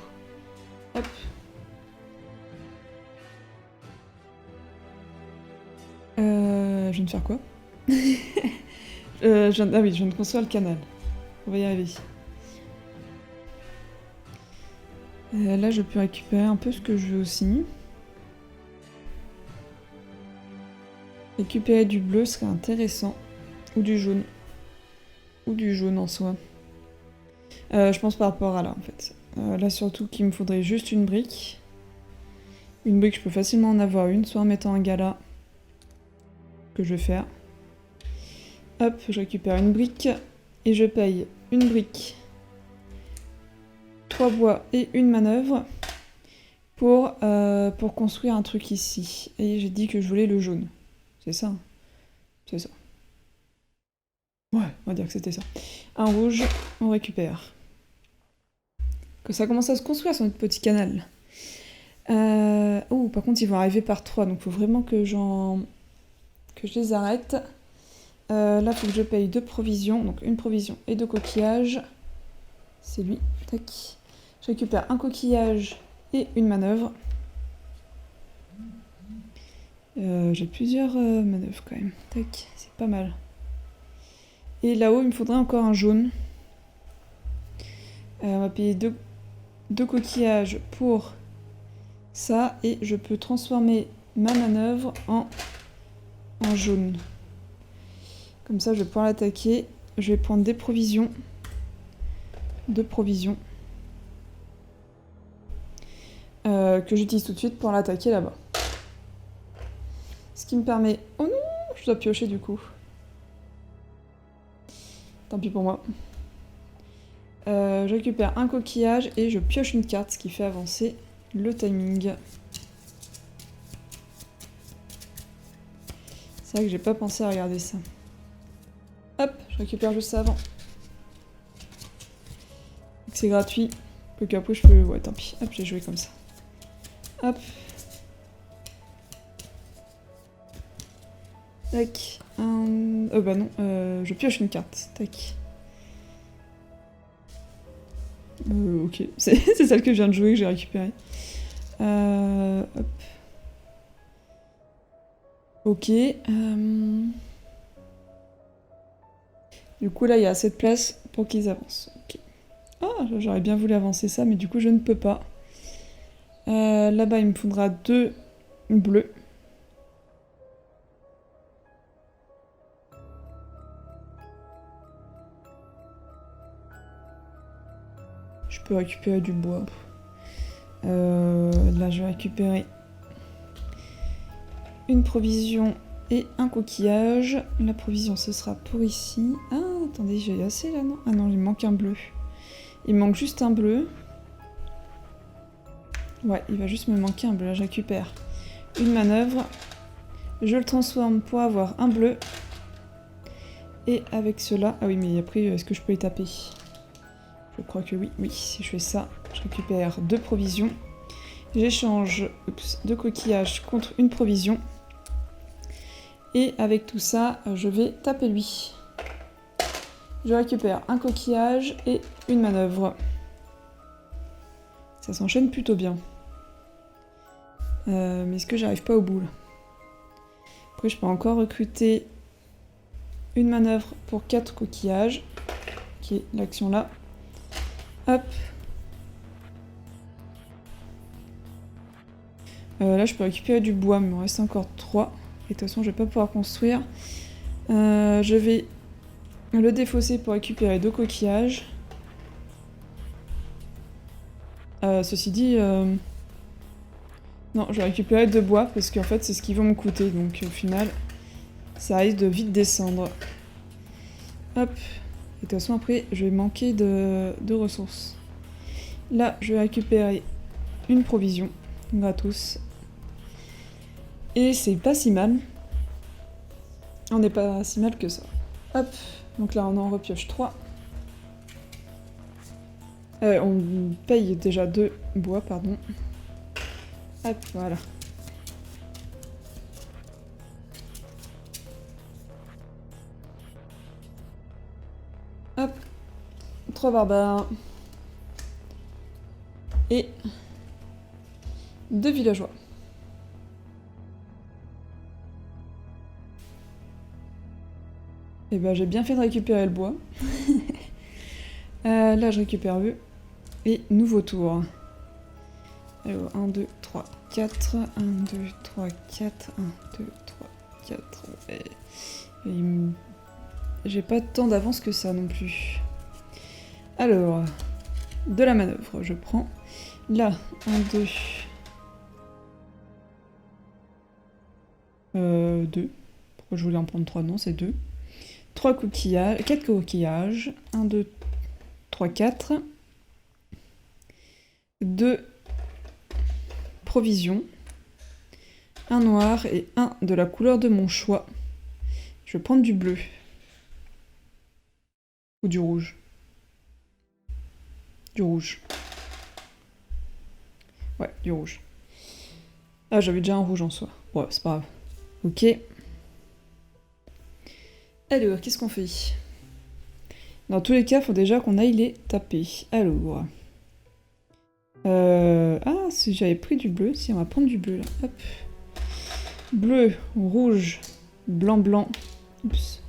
Hop. Je viens de faire quoi? Ah oui, je viens de construire le canal. On va y arriver. Là, je peux récupérer un peu ce que je veux aussi. Récupérer du bleu serait intéressant. Ou du jaune. Ou du jaune en soi. Je pense par rapport à là, en fait. Là, surtout qu'il me faudrait juste une brique. Une brique, je peux facilement en avoir une, soit en mettant un gala, que je vais faire. Hop, je récupère une brique, et je paye une brique, 3 bois et une manœuvre pour construire un truc ici. Et j'ai dit que je voulais le jaune. C'est ça? C'est ça. Ouais, on va dire que c'était ça. Un rouge, on récupère. Que ça commence à se construire sur notre petit canal. Oh, par contre, ils vont arriver par 3, donc il faut vraiment que je les arrête. Là, il faut que je paye 2 provisions, donc une provision et 2 coquillages. C'est lui, tac. Je récupère un coquillage et une manœuvre. J'ai plusieurs manœuvres quand même. Tac, c'est pas mal. Et là-haut, il me faudrait encore un jaune. On va payer 2 coquillages pour ça. Et je peux transformer ma manœuvre en jaune. Comme ça, je vais pouvoir l'attaquer. Je vais prendre des provisions. 2 provisions. Que j'utilise tout de suite pour l'attaquer là-bas. Ce qui me permet... Oh non, je dois piocher du coup. Tant pis pour moi. Je récupère un coquillage et je pioche une carte, ce qui fait avancer le timing. C'est vrai que j'ai pas pensé à regarder ça. Hop, je récupère juste ça avant. C'est gratuit. Donc après je peux... Ouais, tant pis. Hop, j'ai joué comme ça. Hop. Tac. Bah non, je pioche une carte. Tac. Ok. C'est celle que je viens de jouer que j'ai récupérée. Hop. Ok. Du coup, là, il y a assez de place pour qu'ils avancent. Ok. Ah, j'aurais bien voulu avancer ça, mais du coup, je ne peux pas. Là-bas, il me faudra 2 bleus. Je peux récupérer du bois. Là, je vais récupérer une provision et un coquillage. La provision, ce sera pour ici. Ah, attendez, j'ai assez là, non? Ah non, il me manque un bleu. Il me manque juste un bleu. Ouais, il va juste me manquer un bleu. Là, je récupère une manœuvre. Je le transforme pour avoir un bleu. Et avec cela... Ah oui, mais après, est-ce que je peux les taper? Je crois que oui. Oui, si je fais ça, je récupère 2 provisions. J'échange 2 coquillages contre une provision. Et avec tout ça, je vais taper lui. Je récupère un coquillage et une manœuvre. Ça s'enchaîne plutôt bien. Mais est-ce que j'arrive pas au bout là? Après, je peux encore recruter une manœuvre pour 4 coquillages, qui est l'action là. Hop. Là, je peux récupérer du bois, mais il me reste encore 3. Et de toute façon, je vais pas pouvoir construire. Je vais le défausser pour récupérer 2 coquillages. Ceci dit... Non, je vais récupérer 2 bois, parce qu'en fait, c'est ce qu'ils vont me coûter. Donc, au final, ça risque de vite descendre. Hop. Et de toute façon, après, je vais manquer de ressources. Là, je vais récupérer une provision, gratos. Et c'est pas si mal. On n'est pas si mal que ça. Hop, donc là, on en repioche 3. On paye déjà 2 bois, pardon. Hop, voilà. Hop. 3 barbares. Et 2 villageois. Et ben j'ai bien fait de récupérer le bois. Là je récupère eux. Et nouveau tour. Alors 1, 2, 3, 4. 1, 2, 3, 4. 1, 2, 3, 4. J'ai pas tant d'avance que ça non plus. Alors, de la manœuvre, je prends. Là, 1, 2. 2. Pourquoi je voulais en prendre 3? Non, c'est 2. 3 coquillages, 4 coquillages. 1, 2, 3, 4. 2 provisions. Un noir et un de la couleur de mon choix. Je vais prendre du bleu. Ou du rouge. Du rouge. Ouais, du rouge. Ah, j'avais déjà un rouge en soi. Ouais, c'est pas grave. Ok. Alors, qu'est-ce qu'on fait? Dans tous les cas, il faut déjà qu'on aille les taper. Alors. Ah, si j'avais pris du bleu. Si, on va prendre du bleu, là. Hop. Bleu, rouge, blanc, blanc. Oups.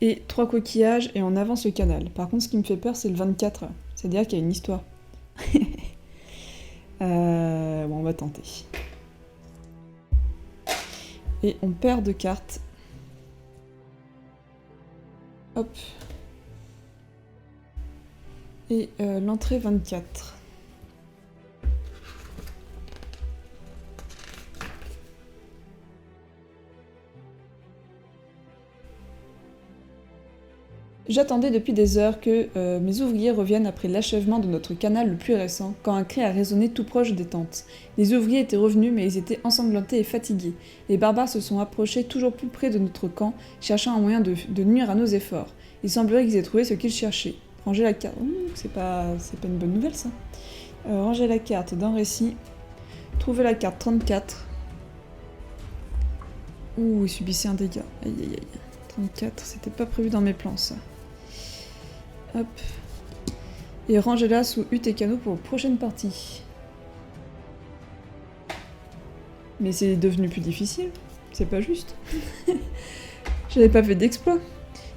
Et 3 coquillages, et on avance le canal. Par contre, ce qui me fait peur, c'est le 24. C'est-à-dire qu'il y a une histoire. Bon, on va tenter. Et on perd de cartes. Hop. Et l'entrée 24. J'attendais depuis des heures que mes ouvriers reviennent après l'achèvement de notre canal le plus récent, quand un cri a résonné tout proche des tentes. Les ouvriers étaient revenus, mais ils étaient ensanglantés et fatigués. Les barbares se sont approchés toujours plus près de notre camp, cherchant un moyen de nuire à nos efforts. Il semblerait qu'ils aient trouvé ce qu'ils cherchaient. Ranger la carte... c'est pas une bonne nouvelle, ça. Ranger la carte d'un récit. Trouver la carte 34. Ouh, il subissait un dégât. Aïe, aïe, aïe. 34, c'était pas prévu dans mes plans, ça. Hop. Et rangez-la sous hutte et canot pour la prochaine partie. Mais c'est devenu plus difficile. C'est pas juste. J'avais pas fait d'exploit.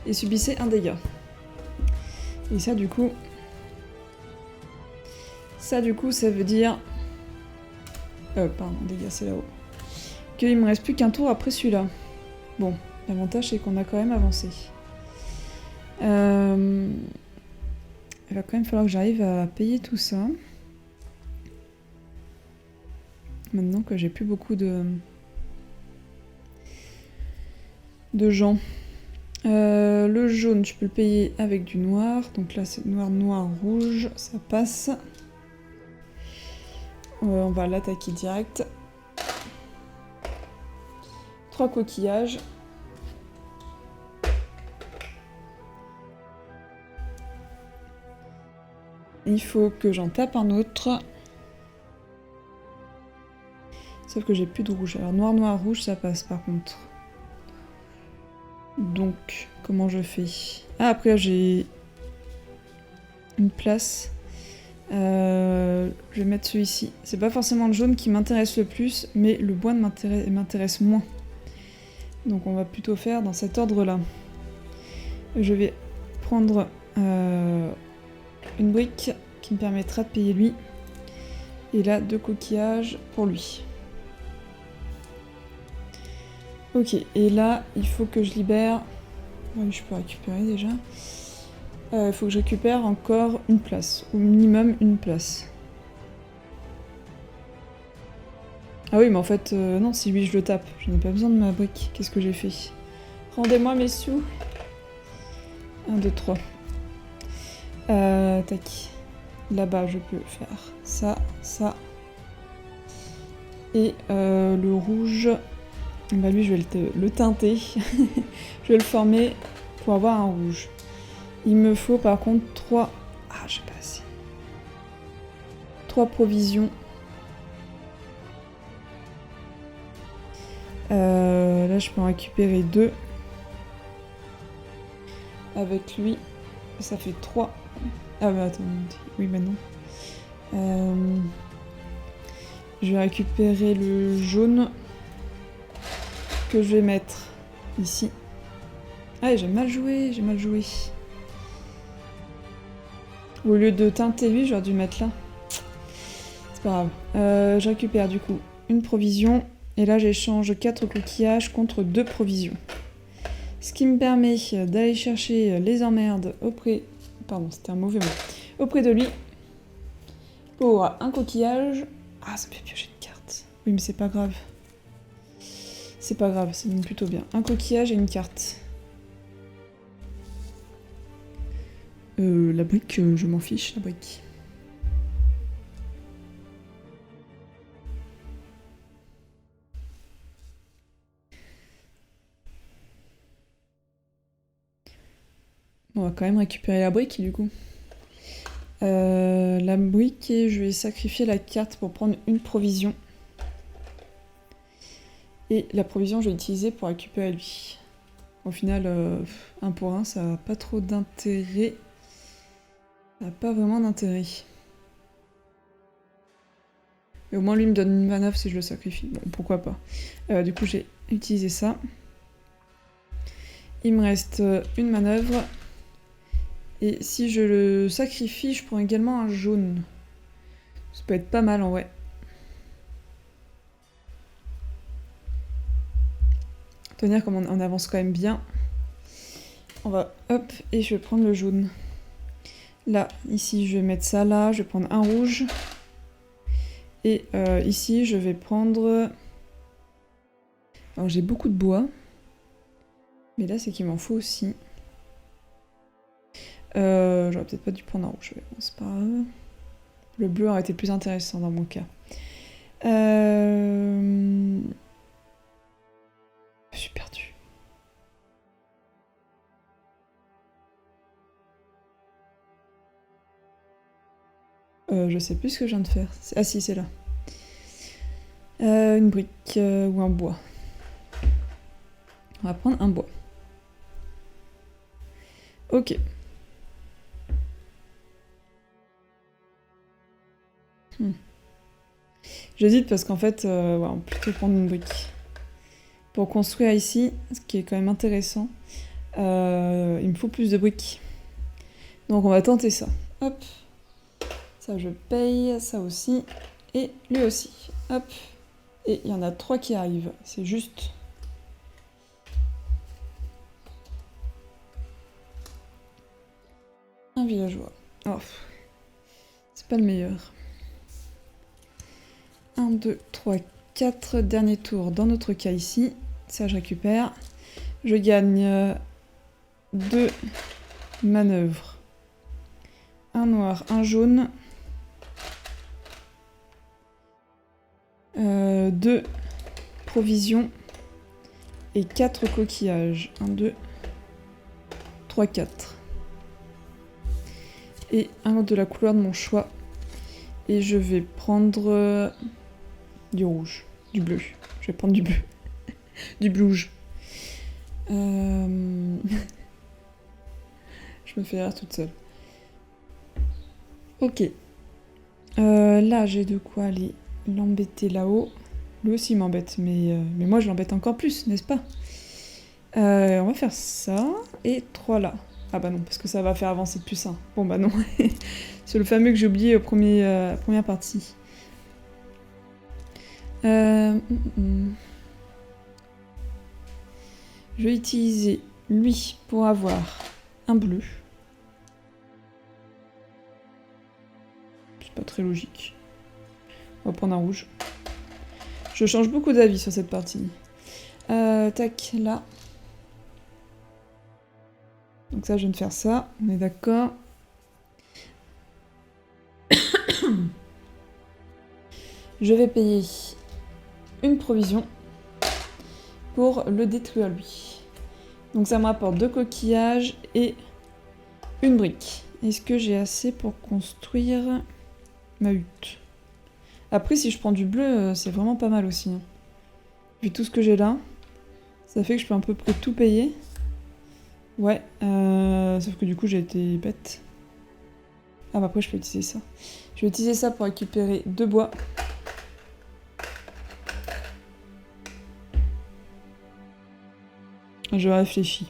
Et subissait un dégât. Et ça, du coup... ça veut dire... pardon, dégâts, c'est là-haut. Qu'il me reste plus qu'un tour après celui-là. Bon, l'avantage, c'est qu'on a quand même avancé. Il va quand même falloir que j'arrive à payer tout ça. Maintenant que j'ai plus beaucoup de gens. Le jaune, je peux le payer avec du noir. Donc là, c'est noir, noir, rouge. Ça passe. On va l'attaquer direct. 3 coquillages. Il faut que j'en tape un autre. Sauf que j'ai plus de rouge. Alors noir, noir, rouge, ça passe par contre. Donc, comment je fais? Ah, après j'ai une place. Je vais mettre celui-ci. C'est pas forcément le jaune qui m'intéresse le plus, mais le bois m'intéresse moins. Donc on va plutôt faire dans cet ordre-là. Je vais prendre une brique qui me permettra de payer lui. Et là, 2 coquillages pour lui. Ok, et là, il faut que je libère... Oui, je peux récupérer déjà. Il faut que je récupère encore une place. Au minimum, une place. Ah oui, mais en fait, non, si lui, je le tape. Je n'ai pas besoin de ma brique. Qu'est-ce que j'ai fait? Rendez-moi mes sous. 1, 2, 3. Tac. Là-bas, je peux faire ça, ça. Et le rouge... Bah lui, je vais le teinter. Je vais le former pour avoir un rouge. Il me faut par contre 3... Ah, j'ai pas assez. 3 provisions. Là, je peux en récupérer 2. Avec lui, ça fait 3. Ah bah attends, oui bah non. Je vais récupérer le jaune que je vais mettre ici. Ah, j'ai mal joué, j'ai mal joué. Au lieu de teinter lui, j'aurais dû mettre là. C'est pas grave. Je récupère du coup une provision. Et là, j'échange 4 coquillages contre 2 provisions. Ce qui me permet d'aller chercher les emmerdes auprès... Pardon, c'était un mauvais mot. Auprès de lui. Pour un coquillage. Ah, ça me fait piocher une carte. Oui, mais c'est pas grave. c'est pas grave, c'est plutôt bien. Un coquillage et une carte. La brique, je m'en fiche, la brique. On va quand même récupérer la brique, du coup. La brique, et je vais sacrifier la carte pour prendre une provision. Et la provision, je vais l'utiliser pour récupérer lui. Au final, 1 pour 1, ça n'a pas trop d'intérêt. Ça n'a pas vraiment d'intérêt. Mais au moins, lui me donne une manœuvre si je le sacrifie. Bon, pourquoi pas. Du coup, j'ai utilisé ça. Il me reste une manœuvre. Et si je le sacrifie, je prends également un jaune. Ça peut être pas mal en vrai. Tenir comme on avance quand même bien. On va hop, et je vais prendre le jaune. Là, ici, je vais mettre ça là. Je vais prendre un rouge. Et ici, je vais prendre... Alors, j'ai beaucoup de bois. Mais là, c'est qu'il m'en faut aussi. J'aurais peut-être pas dû prendre un rouge. Bon, c'est pas grave. Le bleu aurait été plus intéressant dans mon cas. Je suis perdue. Je sais plus ce que je viens de faire. Ah si, c'est là. Une brique ou un bois. On va prendre un bois. Ok. J'hésite parce qu'en fait, ouais, on va plutôt prendre une brique. Pour construire ici, ce qui est quand même intéressant, il me faut plus de briques. Donc on va tenter ça. Hop. Ça je paye, ça aussi. Et lui aussi. Hop. Et il y en a 3 qui arrivent. C'est juste... un villageois. Oh. C'est pas le meilleur. 1, 2, 3, 4. Dernier tour dans notre cas ici. Ça, je récupère. Je gagne 2 manœuvres. Un noir, un jaune. 2 provisions. Et 4 coquillages. 1, 2, 3, 4. Et un de la couleur de mon choix. Et je vais prendre du rouge, du bleu. Je vais prendre du bleu. Du blouge. Je me fais rire toute seule. Ok. Là, j'ai de quoi aller l'embêter là-haut. Lui aussi m'embête, mais moi je l'embête encore plus, n'est-ce pas? On va faire ça, et 3 là. Ah bah non, parce que ça va faire avancer de plus 1. Bon bah non. C'est le fameux que j'ai oublié au première partie. Je vais utiliser lui pour avoir un bleu. C'est pas très logique. On va prendre un rouge. Je change beaucoup d'avis sur cette partie. Tac, là. Donc ça, je viens de faire ça. On est d'accord. Je vais payer une provision pour le détruire lui. Donc ça me rapporte 2 coquillages et une brique. Est-ce que j'ai assez pour construire ma hutte? Après, si je prends du bleu, c'est vraiment pas mal aussi. Hein. Vu tout ce que j'ai là, ça fait que je peux à peu près tout payer. Ouais, sauf que du coup j'ai été bête. Ah bah après je peux utiliser ça. Je vais utiliser ça pour récupérer 2 bois. Je réfléchis.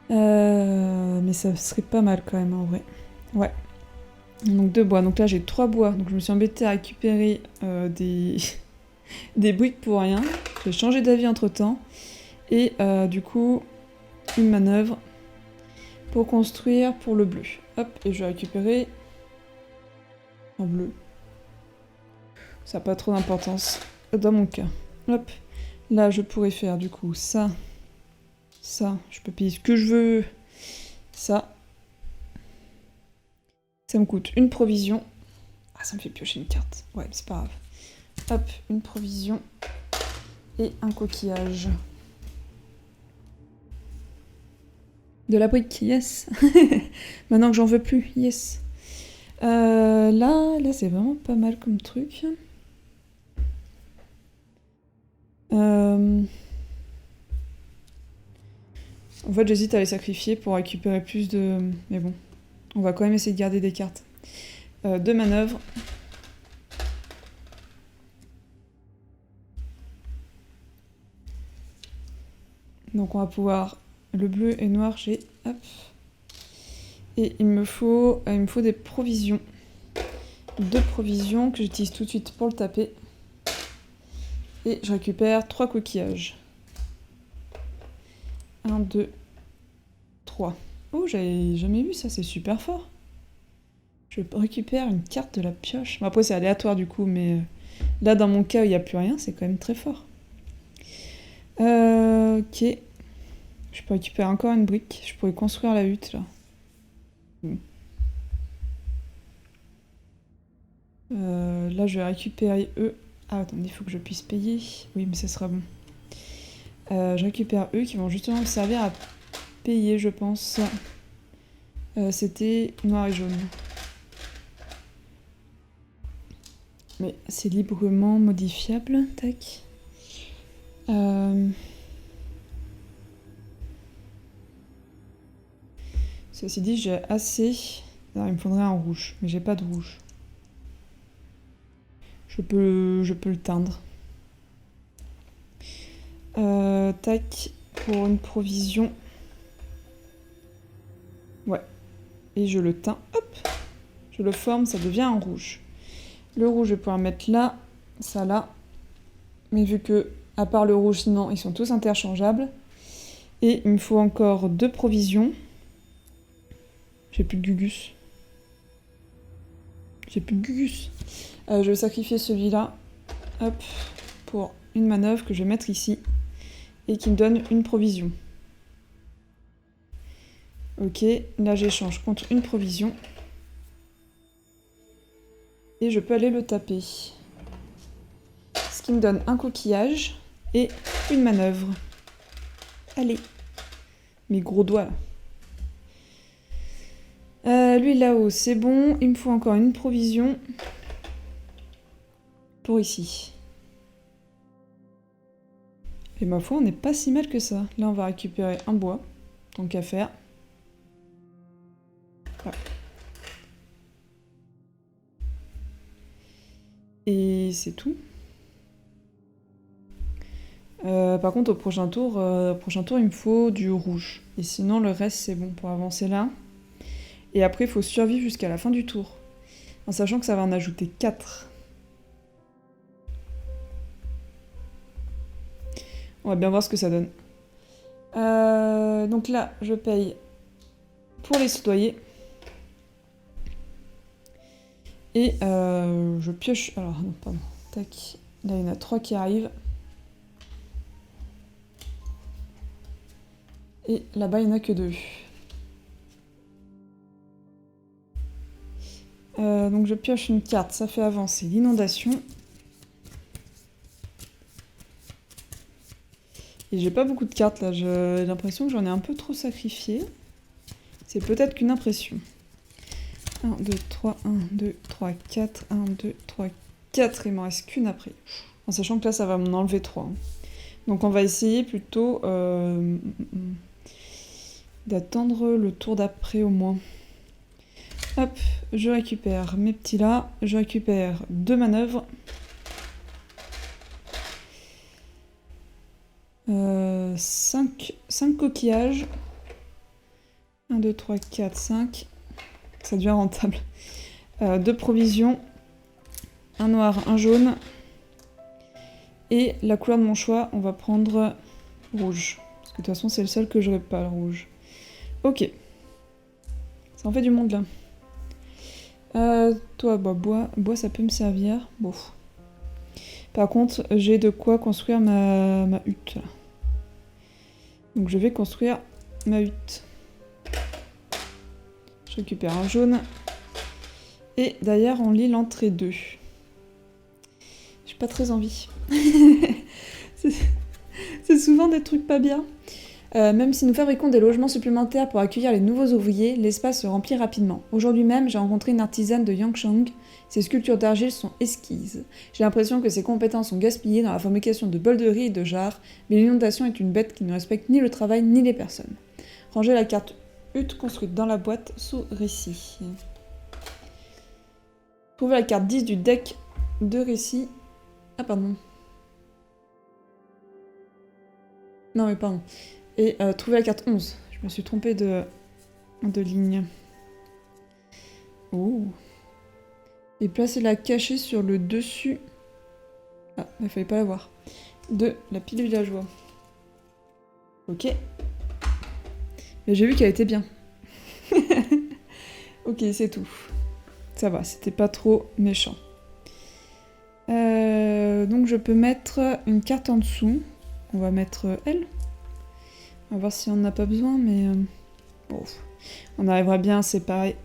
Mais ça serait pas mal quand même en vrai. Ouais. Donc 2 bois. Donc là j'ai 3 bois. Donc je me suis embêtée à récupérer des... des briques pour rien. J'ai changé d'avis entre temps. Et du coup, une manœuvre pour construire pour le bleu. Hop, et je vais récupérer un bleu. Ça n'a pas trop d'importance dans mon cas. Hop. Là, je pourrais faire du coup ça. Ça, je peux payer ce que je veux. Ça. Ça me coûte une provision. Ah, ça me fait piocher une carte. Ouais, c'est pas grave. Hop, une provision. Et un coquillage. De la brique, yes. Maintenant que j'en veux plus, yes. Là c'est vraiment pas mal comme truc. En fait, j'hésite à les sacrifier pour récupérer plus de... Mais bon, on va quand même essayer de garder des cartes. De manœuvre. Donc on va pouvoir... Le bleu et noir, j'ai... Hop. Et il me faut des provisions. 2 provisions que j'utilise tout de suite pour le taper. Et je récupère 3 coquillages. 1, 2, 3. Oh, j'avais jamais vu ça, c'est super fort. Je récupère une carte de la pioche. Bon, après, c'est aléatoire du coup, mais là, dans mon cas où il n'y a plus rien, c'est quand même très fort. Ok. Je peux récupérer encore une brique. Je pourrais construire la hutte, là. Là, je vais récupérer eux. Ah, attendez, il faut que je puisse payer. Oui, mais ça sera bon. Je récupère eux qui vont justement me servir à payer, je pense. C'était noir et jaune. Mais c'est librement modifiable. Tac. Ceci dit, j'ai assez... Alors, il me faudrait un rouge, mais j'ai pas de rouge. Je peux le teindre. Tac, pour une provision. Ouais. Et je le teins. Hop. Je le forme, ça devient un rouge. Le rouge, je vais pouvoir mettre là, ça là. Mais vu que, à part le rouge, sinon, ils sont tous interchangeables. Et il me faut encore 2 provisions. J'ai plus de gugus. J'ai plus de gugus. Je vais sacrifier celui-là. Hop. Pour une manœuvre que je vais mettre ici. Et qui me donne une provision. Ok. Là, j'échange contre une provision. Et je peux aller le taper. Ce qui me donne un coquillage et une manœuvre. Allez. Mes gros doigts là. Lui là-haut, c'est bon. Il me faut encore une provision. Pour ici. Et ma foi, on n'est pas si mal que ça. Là, on va récupérer un bois. Tant qu'à faire. Voilà. Et c'est tout. Par contre, au prochain tour, il me faut du rouge. Et sinon, le reste, c'est bon pour avancer là. Et après, il faut survivre jusqu'à la fin du tour. En sachant que ça va en ajouter 4. On va bien voir ce que ça donne. Donc là, je paye pour les soudoyer. Et je pioche... Alors, non, pardon. Tac. Là, il y en a 3 qui arrivent. Et là-bas, il n'y en a que 2. Donc je pioche une carte, ça fait avancer l'inondation. Et j'ai pas beaucoup de cartes là, j'ai l'impression que j'en ai un peu trop sacrifié. C'est peut-être qu'une impression. 1, 2, 3, 1, 2, 3, 4, 1, 2, 3, 4, il m'en reste qu'une après. En sachant que là ça va m'en enlever 3. Hein. Donc on va essayer plutôt d'attendre le tour d'après au moins. Hop, je récupère mes petits là, je récupère 2 manœuvres. 5 coquillages. 1, 2, 3, 4, 5. Ça devient rentable. 2 provisions. Un noir, un jaune. Et la couleur de mon choix, on va prendre rouge. Parce que de toute façon, c'est le seul que j'aurais pas, le rouge. Ok. Ça en fait du monde là. Toi, bah, bois, ça peut me servir. Bon. Par contre, j'ai de quoi construire ma hutte. Là. Donc je vais construire ma hutte. Je récupère un jaune. Et d'ailleurs, on lit l'entrée 2. J'ai pas très envie. C'est souvent des trucs pas bien. Même si nous fabriquons des logements supplémentaires pour accueillir les nouveaux ouvriers, l'espace se remplit rapidement. Aujourd'hui même, j'ai rencontré une artisane de Yangchang. Ses sculptures d'argile sont exquises. J'ai l'impression que ses compétences sont gaspillées dans la fabrication de bols de riz et de jarres, mais l'inondation est une bête qui ne respecte ni le travail ni les personnes. Rangez la carte hutte construite dans la boîte sous récit. Trouvez la carte 10 du deck de récit. Ah pardon. Non mais pardon. Et trouver la carte 11. Je me suis trompée de ligne. Oh. Et placez-la cachée sur le dessus. Ah, il fallait pas la voir. De la pile villageois. Ok. Mais j'ai vu qu'elle était bien. Ok, c'est tout. Ça va, c'était pas trop méchant. Donc je peux mettre une carte en dessous. On va mettre elle. On va voir si on n'a pas besoin, mais... Bon, on arrivera bien à séparer.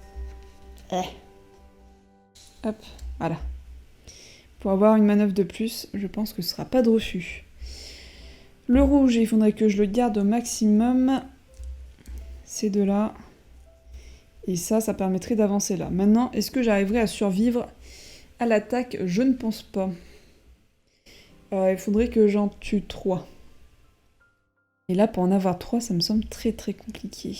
Hop, voilà. Pour avoir une manœuvre de plus, je pense que ce sera pas de refus. Le rouge, il faudrait que je le garde au maximum. Ces deux-là. Et ça permettrait d'avancer là. Maintenant, est-ce que j'arriverai à survivre à l'attaque? Je ne pense pas. Il faudrait que j'en tue 3. Et là, pour en avoir 3, ça me semble très très compliqué.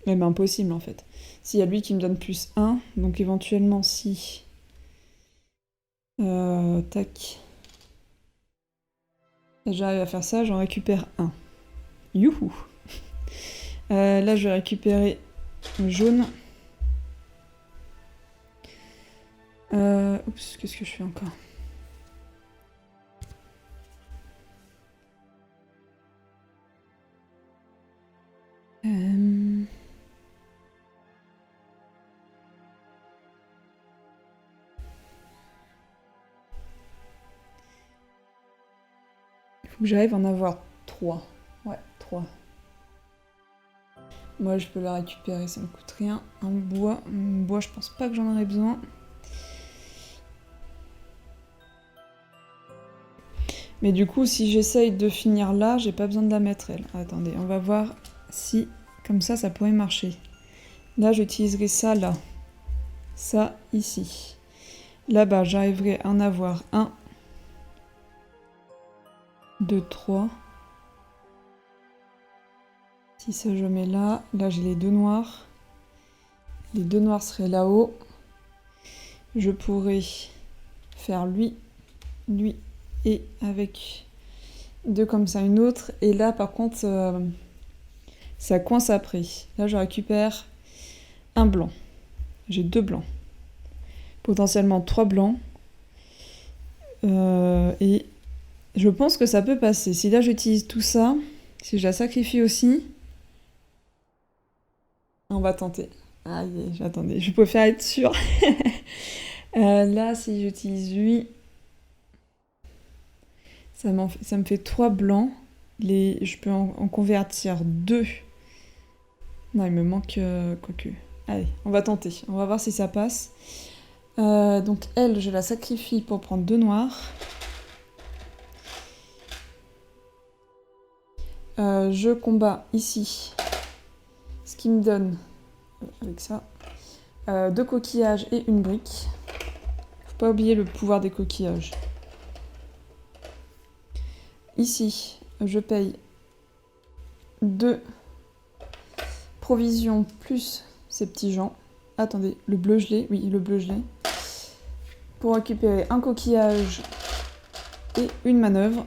Même impossible en fait. S'il y a lui qui me donne plus 1, donc éventuellement si... tac. J'arrive à faire ça, j'en récupère 1. Youhou. Là, je vais récupérer le jaune. Oups, qu'est-ce que je fais encore? Il faut que j'arrive à en avoir 3. Ouais, 3. Moi, je peux la récupérer, ça me coûte rien. Un bois. Un bois, je pense pas que j'en aurais besoin. Mais du coup, si j'essaye de finir là, j'ai pas besoin de la mettre, elle. Attendez, on va voir si, comme ça pourrait marcher. Là, j'utiliserai ça là. Ça, ici. Là-bas, j'arriverai à en avoir 1, 2, 3. Si ça, je mets là. Là, j'ai les 2 noirs. Les 2 noirs seraient là-haut. Je pourrais faire lui, lui, et avec 2 comme ça, une autre. Et là, par contre, ça coince après. Là, je récupère un blanc. J'ai 2 blancs. Potentiellement 3 blancs. Et je pense que ça peut passer. Si là, j'utilise tout ça, si je la sacrifie aussi... On va tenter. Aïe, attendez, je préfère être sûre. Là, si j'utilise lui... Ça me fait 3 blancs. Je peux en convertir 2. Non, il me manque... quoique. Allez, on va tenter. On va voir si ça passe. Donc elle, je la sacrifie pour prendre 2 noirs. Je combats ici. Ce qui me donne, avec ça, 2 coquillages et une brique. Faut pas oublier le pouvoir des coquillages. Ici, je paye 2 provisions plus ces petits gens. Attendez, le bleu gelé, oui, le bleu gelé. Pour récupérer un coquillage et une manœuvre.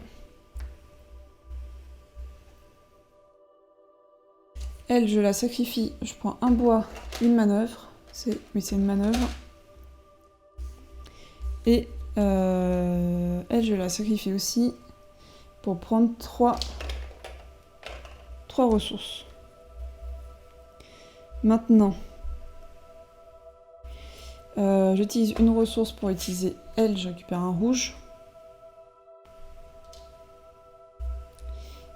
Elle, je la sacrifie, je prends un bois, une manœuvre. Oui, c'est une manœuvre. Et elle, je la sacrifie aussi pour prendre 3 ressources. Maintenant, j'utilise une ressource pour utiliser elle, je récupère un rouge.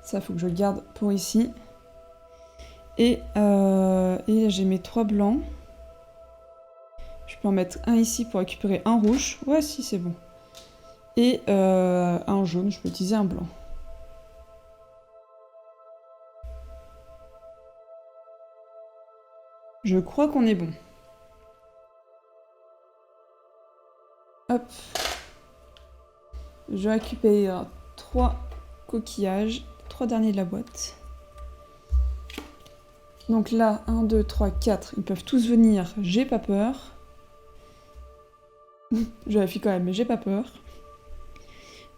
Ça, faut que je le garde pour ici. Et j'ai mes 3 blancs. Je peux en mettre un ici pour récupérer un rouge. Ouais, si, c'est bon. Et un jaune, je peux utiliser un blanc. Je crois qu'on est bon. Hop. Je récupère 3 coquillages, 3 derniers de la boîte. Donc là, 1, 2, 3, 4, ils peuvent tous venir, j'ai pas peur. Je vérifie quand même, mais j'ai pas peur.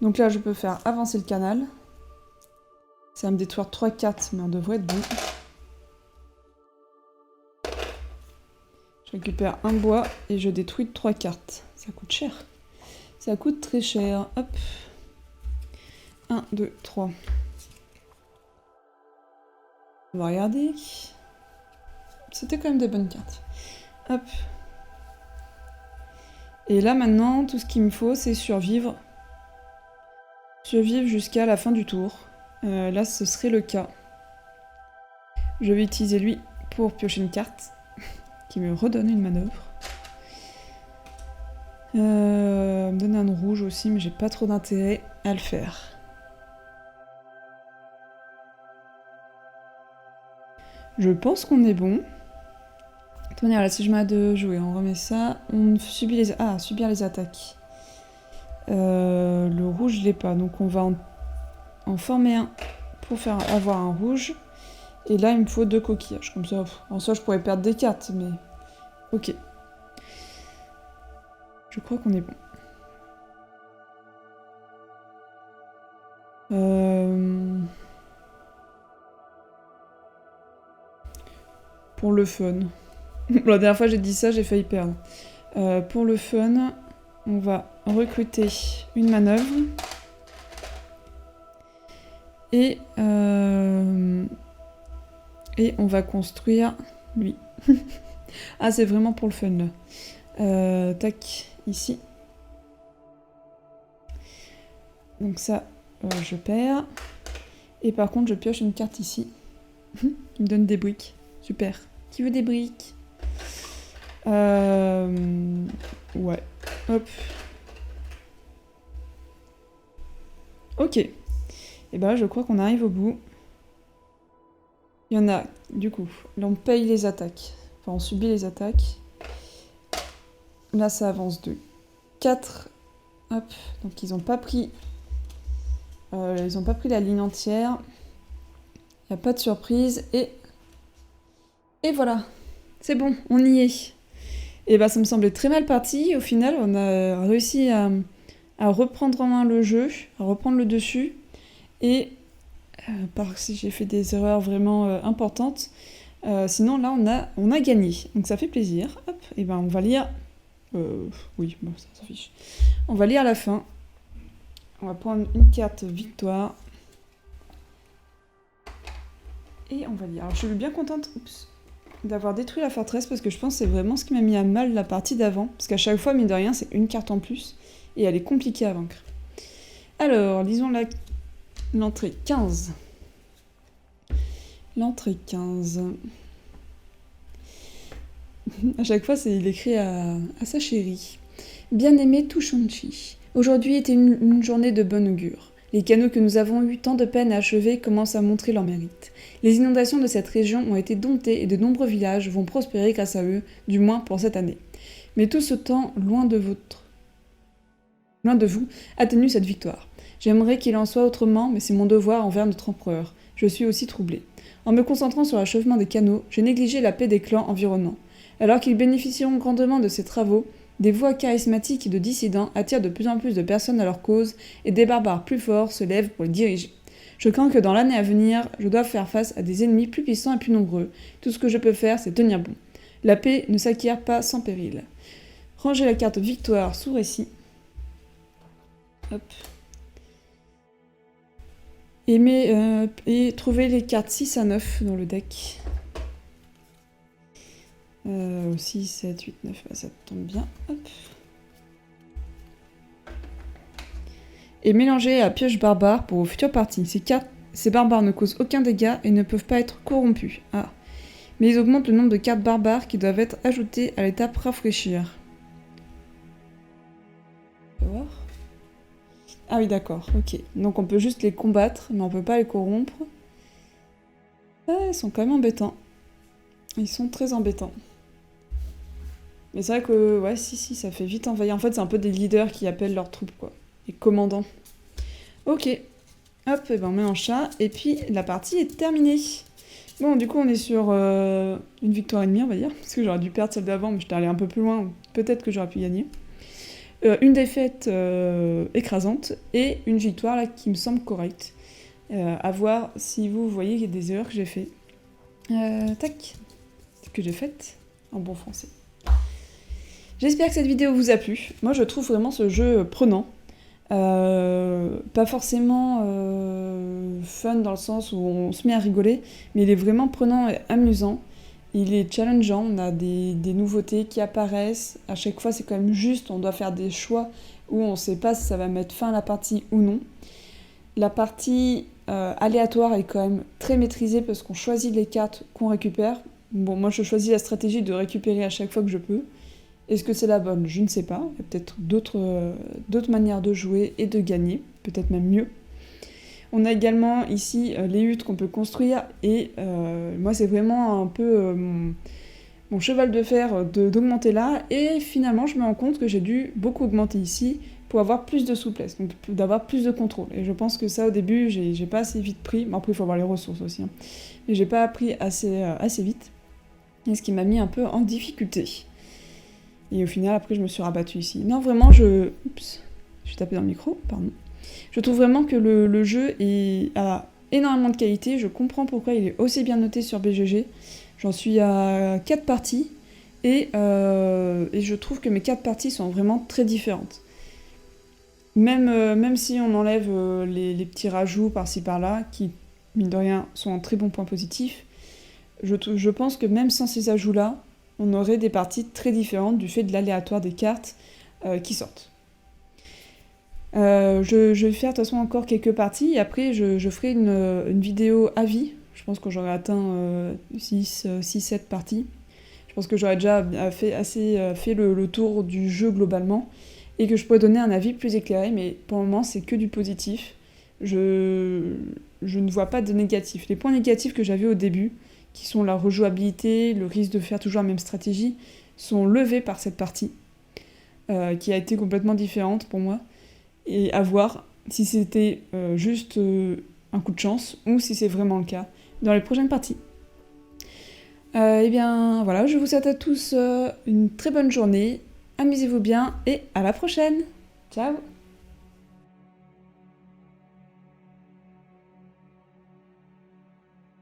Donc là, je peux faire avancer le canal. Ça va me détruire 3 cartes, mais on devrait être bon. Je récupère un bois et je détruis 3 cartes. Ça coûte cher. Ça coûte très cher. Hop. 1, 2, 3. On va regarder. C'était quand même des bonnes cartes. Hop. Et là, maintenant, tout ce qu'il me faut, c'est survivre. Survivre jusqu'à la fin du tour. Là, ce serait le cas. Je vais utiliser lui pour piocher une carte qui me redonne une manœuvre. Me donner un rouge aussi, mais j'ai pas trop d'intérêt à le faire. Je pense qu'on est bon. De toute manière, là, si je m'arrête de jouer, on remet ça. On subit les... Ah, subir les attaques. Le rouge, je l'ai pas, donc on va en former un pour faire avoir un rouge. Et là, il me faut 2 coquillages. Comme ça, en soi, je pourrais perdre des cartes, mais... Ok. Je crois qu'on est bon. Pour le fun. La dernière fois j'ai dit ça, j'ai failli perdre. Pour le fun, on va recruter une manœuvre. Et on va construire lui. Ah, c'est vraiment pour le fun là. Tac, ici. Donc ça, je perds. Et par contre, je pioche une carte ici. Qui me donne des briques. Super. Qui veut des briques? Ouais. Hop. Ok. Et ben, je crois qu'on arrive au bout. Il y en a, du coup, là on paye les attaques. Enfin, on subit les attaques. Là, ça avance de 4. Hop. Donc, ils n'ont pas pris... ils n'ont pas pris la ligne entière. Il n'y a pas de surprise. Et voilà. C'est bon, on y est. Et bah, ça me semblait très mal parti. Au final, on a réussi à reprendre en main le jeu, à reprendre le dessus. Et parce que j'ai fait des erreurs vraiment importantes. Sinon, là, on a gagné. Donc ça fait plaisir. Hop, et ben on va lire... oui, bon, ça s'affiche. On va lire la fin. On va prendre une carte victoire. Et on va lire. Alors, je suis bien contente d'avoir détruit la forteresse parce que je pense que c'est vraiment ce qui m'a mis à mal la partie d'avant. Parce qu'à chaque fois, mine de rien, c'est une carte en plus. Et elle est compliquée à vaincre. Alors, lisons l'entrée 15. L'entrée 15. À chaque fois, il écrit à sa chérie. Bien-aimé Tushonchi, aujourd'hui était une journée de bon augure. Les canaux que nous avons eu tant de peine à achever commencent à montrer leur mérite. Les inondations de cette région ont été domptées et de nombreux villages vont prospérer grâce à eux, du moins pour cette année. Mais tout ce temps, loin de vous, a tenu cette victoire. J'aimerais qu'il en soit autrement, mais c'est mon devoir envers notre empereur. Je suis aussi troublée. En me concentrant sur l'achèvement des canaux, j'ai négligé la paix des clans environnants. Alors qu'ils bénéficieront grandement de ces travaux, des voix charismatiques et de dissidents attirent de plus en plus de personnes à leur cause et des barbares plus forts se lèvent pour les diriger. Je crains que dans l'année à venir, je doive faire face à des ennemis plus puissants et plus nombreux. Tout ce que je peux faire, c'est tenir bon. La paix ne s'acquiert pas sans péril. Rangez la carte victoire sous récit. Hop. Et trouvez les cartes 6 à 9 dans le deck. 6, 7, 8, 9, ça tombe bien. Hop. Et mélanger à pioche barbare pour vos futures parties. Ces barbares ne causent aucun dégât et ne peuvent pas être corrompus. Ah. Mais ils augmentent le nombre de cartes barbares qui doivent être ajoutées à l'étape rafraîchir. On va voir. Ah oui, d'accord, ok. Donc on peut juste les combattre, mais on peut pas les corrompre. Ah, ils sont quand même embêtants. Ils sont très embêtants. Mais c'est vrai que, ouais, si, ça fait vite envahir. En fait, c'est un peu des leaders qui appellent leurs troupes, quoi. Les commandants. Ok. Hop, et ben on met en chat. Et puis, la partie est terminée. Bon, du coup, on est sur une victoire et demie, on va dire. Parce que j'aurais dû perdre celle d'avant, mais j'étais allée un peu plus loin. Peut-être que j'aurais pu gagner. Une défaite écrasante. Et une victoire, là, qui me semble correcte. À voir si vous voyez qu'il y a des erreurs que j'ai fait. Tac. Que j'ai faites en bon français. J'espère que cette vidéo vous a plu. Moi, je trouve vraiment ce jeu prenant. Pas forcément fun dans le sens où on se met à rigoler, mais il est vraiment prenant et amusant. Il est challengeant, on a des nouveautés qui apparaissent. À chaque fois, c'est quand même juste, on doit faire des choix où on ne sait pas si ça va mettre fin à la partie ou non. La partie aléatoire est quand même très maîtrisée parce qu'on choisit les cartes qu'on récupère. Bon, moi, je choisis la stratégie de récupérer à chaque fois que je peux. Est-ce que c'est la bonne? Je ne sais pas. Il y a peut-être d'autres manières de jouer et de gagner, peut-être même mieux. On a également ici les huttes qu'on peut construire, et moi c'est vraiment un peu mon cheval de fer d'augmenter là, et finalement je me rends compte que j'ai dû beaucoup augmenter ici pour avoir plus de souplesse, donc d'avoir plus de contrôle. Et je pense que ça au début j'ai pas assez vite pris, mais après il faut avoir les ressources aussi, hein. Mais j'ai pas appris assez vite, et ce qui m'a mis un peu en difficulté. Et au final, après, je me suis rabattue ici. Non, vraiment, Oups, je suis tapée dans le micro, pardon. Je trouve vraiment que le jeu a énormément de qualité. Je comprends pourquoi il est aussi bien noté sur BGG. J'en suis à 4 parties. Et je trouve que mes 4 parties sont vraiment très différentes. Même si on enlève les petits rajouts par-ci par-là, qui, mine de rien, sont un très bon point positif, je pense que même sans ces ajouts-là, on aurait des parties très différentes du fait de l'aléatoire des cartes qui sortent. Je vais faire de toute façon encore quelques parties, et après je ferai une vidéo avis. Je pense que j'aurai atteint 6-7 parties. Je pense que j'aurais déjà fait le tour du jeu globalement, et que je pourrais donner un avis plus éclairé, mais pour le moment c'est que du positif. Je ne vois pas de négatif. Les points négatifs que j'avais au début, qui sont la rejouabilité, le risque de faire toujours la même stratégie, sont levés par cette partie, qui a été complètement différente pour moi, et à voir si c'était juste un coup de chance, ou si c'est vraiment le cas dans les prochaines parties. Et bien voilà, je vous souhaite à tous une très bonne journée, amusez-vous bien, et à la prochaine. Ciao.